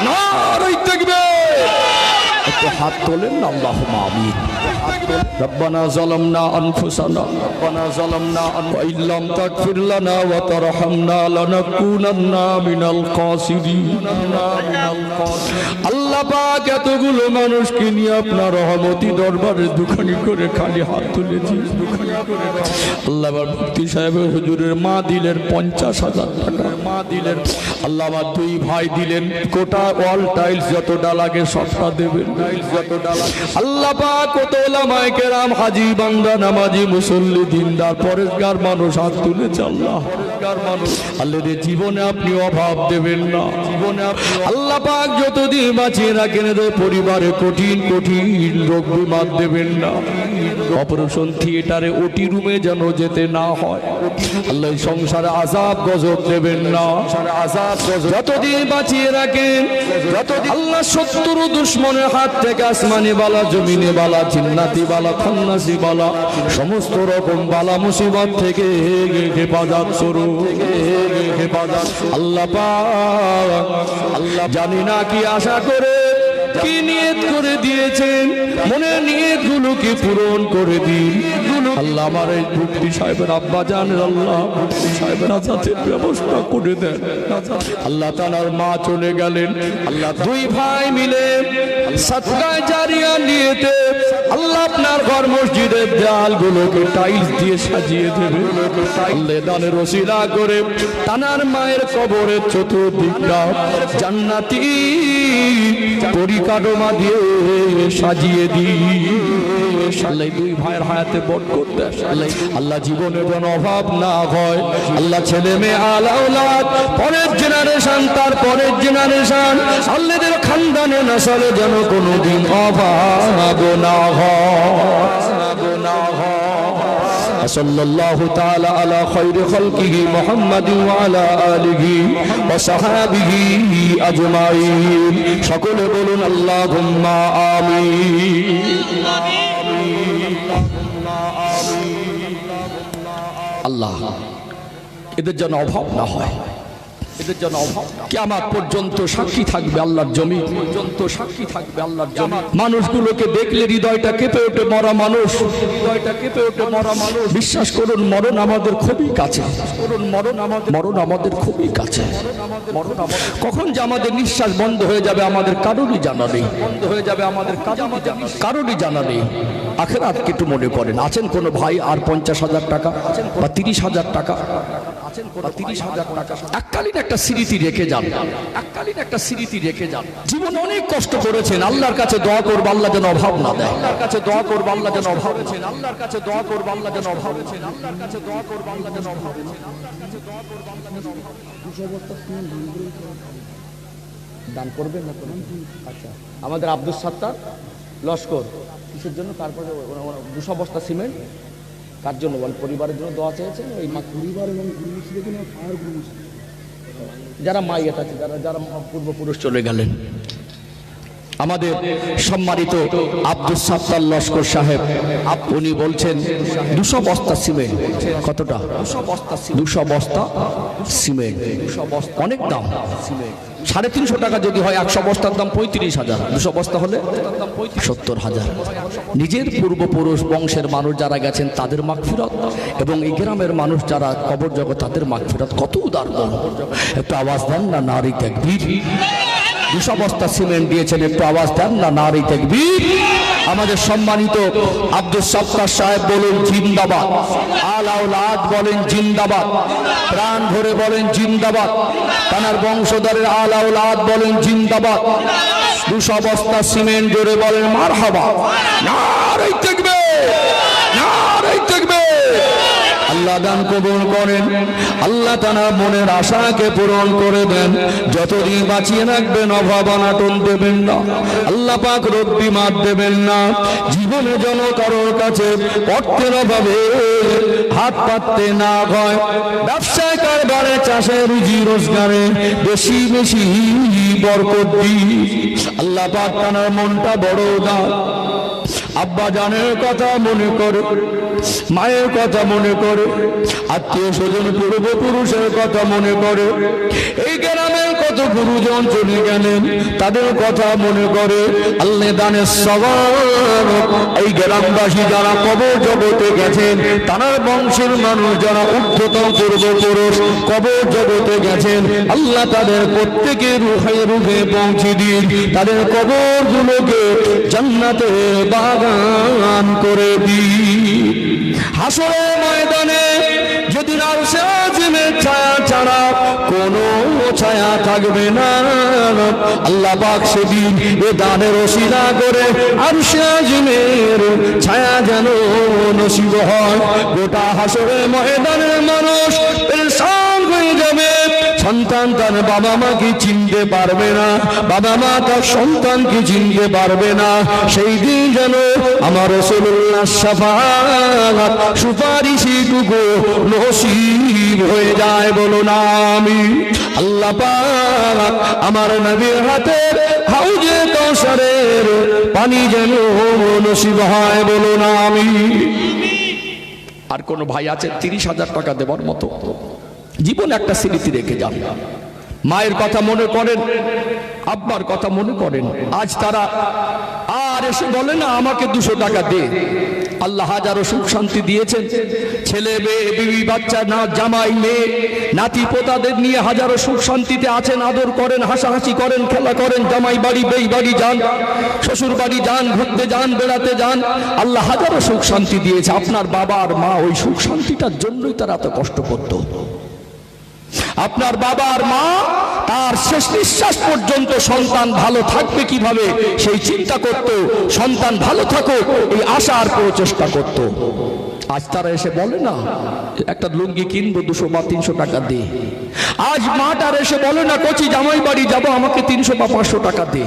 নারাই তাকবীর। একটু হাত তোলেন না, আল্লাহুম্মা আমিন। রব্বানা যালামনা আনফুসানা রব্বানা যালামনা ওয়া ইল্লাম তাগফির লানা ওয়া তারহামনা লানাকুনান্না মিনাল খাসিরিন। আল্লাহ পাক এতগুলো মানুষকে নিয়ে আপনার রহমতি দরবারে দুখানি করে খালি হাত তুলেছি। আল্লাহ আমার মুফতি সাহেবের হুজুরের মা দিলেন 50,000 টাকা, মা দিলেন। আল্লাহ আমার দুই ভাই দিলেন, কোটা ওয়াল টাইলস যতটা লাগে সবটা দেবেন। আল্লাহ পাক কত ওলামায়ে কেরাম, হাজী বান্দা, নামাজি, মুসল্লি, দিনদার, পরেশগার মানুষ হাত তুলেছে। আল্লাহ আল্লাহ রে, জীবনে আপনি অভাব দেবেন না, জীবনে আল্লাহ পাক যতদিন বাঁচিয়ে রাখেন এদের পরিবারে কঠিন কঠিন রোগ বিমার দেবেন না। অপারেশন থিয়েটারে, ওটি রুমে যেন যেতে না হয়। আল্লাহ সংসারে আযাব গজব দেবেন না, যতদিন বাঁচিয়ে রাখেন, যতদিন আল্লাহ শত্রু দুশ্মনের হাত থেকে আসমানি বালা, জমিনে বালা, জিন্নাতি বালা, খান্নাসি বালা, সমস্ত রকম বালা মুসিবত থেকে হেফাজত করুন। আল্লাহ পাক, আল্লাহ জানি না কি আশা করে, কি নিয়ত করে দিয়েছেন, মনের নিয়ত গুলোকে পূরণ করে দিন। আল্লাহ আমার এই মুফতি সাহেবের আব্বা জানেন, আল্লাহ মুফতি সাহেবের আজাতের ব্যবস্থা করে দেন। আল্লাহ তাআলার মা চলে গেলেন, আল্লাহ দুই ভাই মিলে সাদকায়ে জারিয়া নিয়েতে আল্লাহ আপনার ঘর মসজিদের দেয়ালগুলোকে টাইলস দিয়ে সাজিয়ে দেবে। আল্লাহ দানের ওসিলা করে তানার মায়ের কবরের চতুর্দিকটা জান্নাতি পরিকাঠামো দিয়ে সাজিয়ে দিই। আল্লাহ দুই ভাইয়ের হায়াতে বরকত দেন। আল্লাহ জীবনে যেন অভাব না হয়। আল্লাহ ছেলে মেয়ে আল আওলাদ, পরের জেনারেশন, তার পরের জেনারেশন, আল্লাহদের খানদানে নসলে যেন কোনোদিন অভাব না হয়। সাল্লাল্লাহু তাআলা আলা খায়রি খালকিহি মুহাম্মাদিন ওয়া আলা আলিহি ওয়া সাহাবিহি আজমাইন। সকলে বলুন আল্লাহুম্মা আমিন। আল্লাহ এদের যেন অভাব না হয়, এদের যেন অভাব, কিয়ামত পর্যন্ত সাক্ষী থাকবে আল্লাহর জমি, পর্যন্ত সাক্ষী থাকবে আল্লাহর জমি। মানুষগুলোকে দেখলে হৃদয়টা কেঁপে ওঠে, মরা মানুষ, হৃদয়টা কেঁপে ওঠে, মরা মানুষ। বিশ্বাস করুন, মরণ আমাদের খুবই কাছে, মরণ আমাদের খুবই কাছে। কখন যে আমাদের নিঃশ্বাস বন্ধ হয়ে যাবে আমাদের কারোরই জানা নেই, বন্ধ হয়ে যাবে আমাদের কারোরই জানা নেই। আখিরাতকে একটু মনে করেন। আছেন কোনো ভাই আর 50,000 টাকা বা 30,000 টাকা, 30,000 টাকা, এককালীন একটা স্মৃতি রেখে যান, এককালীন একটা স্মৃতি রেখে যান। জীবন অনেক কষ্ট করেছেন, আল্লাহর কাছে দোয়া করব আল্লাহ যেন অভাব না দেয়। আল্লাহর কাছে দোয়া করব আল্লাহ যেন অভাব হচ্ছেন, আল্লাহর কাছে দোয়া করব আল্লাহ যেন অভাব হচ্ছেন, আল্লাহর কাছে দোয়া করব আল্লাহ যেন অভাব হচ্ছেন, আল্লাহর কাছে দোয়া করব আল্লাহ যেন অভাব হচ্ছেন। দান করবেন না? আচ্ছা, আমাদের আব্দুল সাত্তার লস্কর কিসের জন্য, তারপরে 200 বস্তা সিমেন্ট কার জন্য বল, পরিবারের জন্য দোয়া চেয়েছেন। ওই পরিবার এবং যারা মাইয়াত আছে, যারা পূর্বপুরুষ চলে গেলেন। আমাদের সম্মানিত আব্দুল সাত্তার লস্কর সাহেব, উনি বলছেন 200 বস্তা সিমেন্ট। কতটা? 200 বস্তা সিমেন্ট। অনেক দাম সিমেন্ট। 350 টাকা যদি হয়, 100 বস্তার দাম 35,000, 200 বস্তা হলে 70,000। নিজের পূর্বপুরুষ বংশের মানুষ যারা গেছেন তাদের মাগফিরাত, এবং এই গ্রামের মানুষ যারা কবর জগৎ তাদের মাগফিরাত, কত উদার মন। একটু আওয়াজ দেন না নারী তাকবীর। 200 বস্তা সিমেন্ট দিয়েছেন, একটু আওয়াজ দেন না নারী তাকবীর। আমাদের সম্মানিত আব্দুল সত্তার সাহেব বলেন জিন্দাবাদ, আল আওলাদ বলেন জিন্দাবাদ, প্রাণ ভরে বলেন জিন্দাবাদ, তার বংশধরের আল আওলাদ বলেন জিন্দাবাদ, 200 বস্তা সিমেন্ট জোরে বলেন মারহাবা, নারে তাকবীর, নারে তাকবীর। আল্লাহ দান কবুল করেন, আল্লাহ তাআলা মনের আশাকে পূরণ করে দেন, যতদিন বাঁচিয়ে রাখবেন অভাব অনাটন দেবেন না, আল্লাহ পাক রোগ বিমার দেবেন না, জীবনে যেন কারোর কাছে অর্থের অভাবে হাত পাততে না হয়, ব্যবসায় কারবারে চাষে রুজি রোজগারে বেশি বেশি বরকত দিন। আল্লাহ পাক তাআলার মনটা বড় দান, আব্বা জানের কথা মনে করে, মায়ের কথা মনে করে, আত্মীয় স্বজন পূর্বপুরুষের কথা মনে করে, এই গ্রামের কত গুরুজন চলে গেলেন তাদের কথা মনে করে, আল্লাহ দানের সওয়াব এই গ্রামবাসী যারা কবর জগতে গেছেন, তার বংশের মানুষ যারা ঊর্ধ্বতন পূর্বপুরুষ কবর জগতে গেছেন, আল্লাহ তাদের প্রত্যেকে রুহে রুহে পৌঁছে দিন, তাদের কবরগুলোকে জান্নাতের বাগান করে দিন। হাসরের ময়দানে যদি আরশে আজিমের ছায়া ছাড়া কোনো ছায়া থাকবে না, আল্লাহ পাক সেদিন এ দানের ওসিলা করে আরশে আজিমের ছায়া যেন নসিব হয়। গোটা হাসরের ময়দানের মানুষ পেরেশান হয়ে যাবে, সন্তান তার বাবা মাকে চিনতে পারবে না, বাবা মা তার সন্তানকে চিনতে পারবে না। সেই দিন যেন আমার রাসূলুল্লাহ শাফাআত সুপারিশটুকু নসিব হয়ে যায়, বলো না আমিন। আল্লাহ পাক আমার নবীর হাতে হাউজে কাউসারের পানি যেন নসিব হয়, বলো না আমিন। আর কোন ভাই আছে 30,000 টাকা দেওয়ার মতো? জীবন একটা স্মৃতি রেখে যান। মায়ের কথা মনে করেন, আব্বার কথা মনে করেন, আজ তারা আর এসে বলে না আমাকে 200 টাকা দে। আল্লাহ হাজারো সুখ শান্তি দিয়েছেন, ছেলে মেয়ে বিবি বাচ্চা না জামাই মেয়ে নাতি পোতাদের নিয়ে হাজারো সুখ শান্তিতে আছেন, আদর করেন, হাসাহাসি করেন, খেলা করেন, জামাই বাড়ি বেই বাড়ি যান, শ্বশুর বাড়ি যান, ঘুরতে যান, বেড়াতে যান, আল্লাহ হাজারো সুখ শান্তি দিয়েছে। আপনার বাবা আর মা ওই সুখ শান্তিটার জন্যই তারা এত কষ্ট করত। আপনার বাবা আর মা তার শেষ নিঃশ্বাস পর্যন্ত সন্তান ভালো থাকবে কিভাবে সেই চিন্তা করত, সন্তান ভালো থাকুক এই আশা আর প্রচেষ্টা করত। আজ তারা এসে বলে না একটা লুঙ্গি কিনবো 200 বা 300 টাকা দে। আজ মাটার এসে বলে না কচি জামাই বাড়ি যাবো আমাকে 300 বা 500 টাকা দে।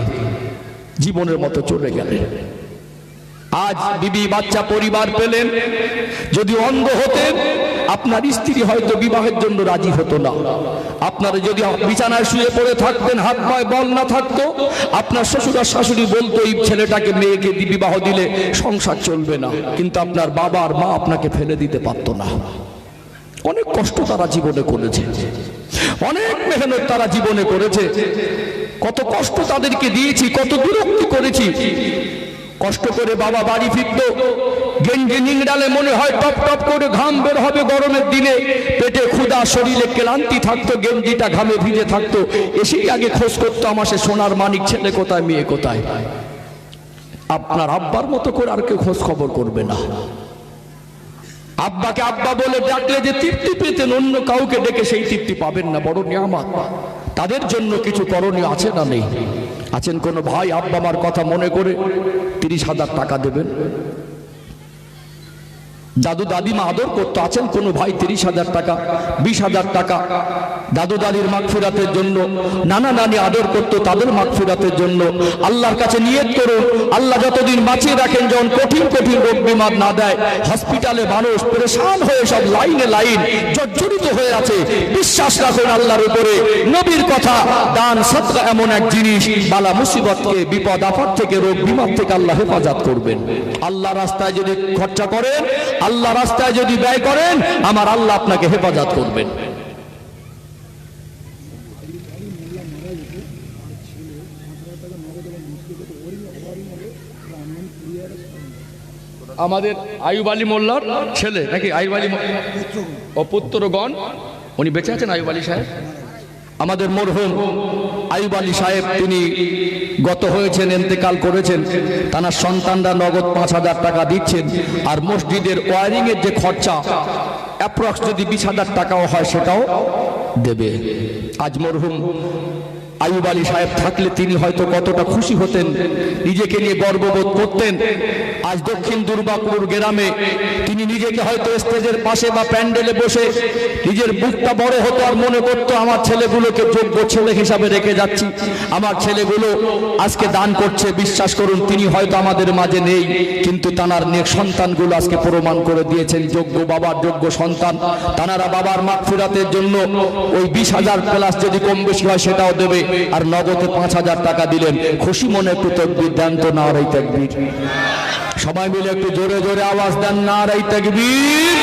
জীবনের মতো চলে গেলে। আজ বিবি বাচ্চা পরিবার পেলেন, যদি অন্ধ হতেন আপনার স্ত্রী হয়তো বিবাহের জন্য রাজি হতো না। আপনারা যদি বিছানায় শুয়ে পড়ে থাকতেন, হাত পায়ে বল না থাকতো, আপনার শ্বশুর আর শাশুড়ি বলতো এই ছেলেটাকে মেয়েকে বিবাহ দিলে সংসার চলবে না, কিন্তু আপনার বাবা আর মা আপনাকে ফেলে দিতে পারতো না। অনেক কষ্ট তারা জীবনে করেছে, অনেক মেহনত তারা জীবনে করেছে, কত কষ্ট তাদেরকে দিয়েছি, কত বিরক্তি করেছি। কষ্ট করে বাবা বাড়ি ফিরতো, গেঞ্জি নিংড়ালে মনে হয় টপ টপ করে ঘাম বের হবে গরমের দিনে, পেটে ক্ষুধা, শরীরে ক্লান্তি থাকতো, গেঞ্জিটা ঘামে ভিজে থাকতো, এসেই আগে খোঁজ করতো আমার সে সোনার মানিক ছেলে কোথায়, মেয়ে কোথায়। আপনার আব্বার মতো করে আর কেউ খোঁজ খবর করবে না। আব্বাকে আব্বা বলে ডাকলে যে তৃপ্তি পেতেন, অন্য কাউকে ডেকে সেই তৃপ্তি পাবেন না। বড় নিয়ামত, তাদের জন্য কিছু করণীয় আছে না নেই? আছেন কোন ভাই আব্বা মার কথা মনে করে 30,000 টাকা দেবেন? দাদু দাদিমা আদর করতো, আছেন কোন ভাই 30,000 টাকা 20,000 টাকা দাদু দাদির মাগফিরাতের জন্য, নানা নানি আদর করতো তাদের মাগফিরাতের জন্য। আল্লাহর কাছে নিয়ত করুন, আল্লাহ যতদিন বাঁচিয়ে রাখেন, যখন কঠিন কঠিন রোগ বিমার না দেয়, হসপিটালে মানুষ পরেশান হয়ে সব লাইনে লাইন জর্জরিত হয়ে আছে, বিশ্বাস রাখুন আল্লাহর উপরে। নবীর কথা, দান সদকা এমন এক জিনিস, বালা মুসিবতকে, বিপদ আপদ থেকে, রোগ বিমার থেকে আল্লাহ হেফাজত করবেন। আল্লাহ রাস্তায় যদি খরচা করেন, আল্লাহ রাস্তায় যদি ব্যয় করেন, আমার আল্লাহ আপনাকে হেফাজত করবেন। আমাদের আইয়ুব আলী মোল্লার ছেলে নাকি? আইয়ুব আলী ও পুত্রগণ, উনি বেঁচে আছেন আইয়ুব আলী সাহেব? আমাদের মরহুম আইয়ুব আলী সাহেব তিনি গত হয়েছেন, ইন্তেকাল করেছেন। তার সন্তানরা নগদ 5,000 টাকা দিচ্ছেন, আর মসজিদের ওয়ারিং এর যে খরচা অ্যাপ্রক্স যদি 20,000 টাকাও হয় সেটাও দেবে। আজ মরহুম আইয়ুব আলী সাহেব থাকলে তিনি হয়তো কতটা খুশি হতেন, নিজেকে নিয়ে গর্ববোধ করতেন। আজ দক্ষিণ দুর্গাপুর গ্রামে তিনি নিজেকে হয়তো স্টেজের পাশে বা প্যান্ডেলে বসে নিজের বুকটা বড় হতো আর মনে করতো আমার ছেলেগুলোকে যোগ্য ছেলে হিসাবে রেখে যাচ্ছি, আমার ছেলেগুলো আজকে দান করছে। বিশ্বাস করুন তিনি হয়তো আমাদের মাঝে নেই, কিন্তু তানার সন্তানগুলো আজকে প্রমাণ করে দিয়েছেন যোগ্য বাবার যোগ্য সন্তান। তানারা বাবার মাগফিরাতের জন্য ওই 20,000 প্লাস যদি কম বেশি হয় সেটাও দেবে, আর নগদে 5,000 টাকা দিলেন। খুশি মনে একটু তাকবীর দেন তো, নারায়ে তাকবীর। সবাই মিলে একটু জোরে জোরে আওয়াজ দেন, নারায়ে তাকবীর,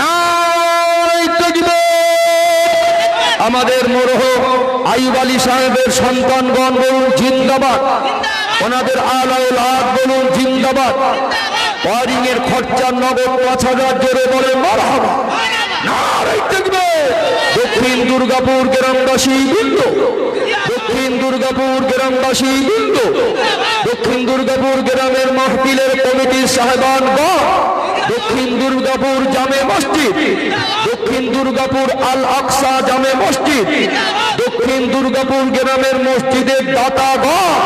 নারায়ে তাকবীর। আমাদের মরহুম আইয়ুব আলী সাহেবের সন্তানগণ বলুন জিন্দাবাদ, ওনাদের আলাউল হাত বলুন জিন্দাবাদ। ওয়ারিং এর খরচা নগদ 5,000, জোরে বলে মারহাবা, নারায়ে তাকবীর। দক্ষিণ দুর্গাপুর গ্রামবাসী বৃন্দ, দক্ষিণ দুর্গাপুর গ্রামবাসী বৃন্দ, দক্ষিণ দুর্গাপুর গ্রামের মাহফিলের কমিটির সাহেবানগণ, দক্ষিণ দুর্গাপুর জামে মসজিদ, দক্ষিণ দুর্গাপুর আল আকসা জামে মসজিদ, দক্ষিণ দুর্গাপুর গ্রামের মসজিদের দাতাগণ,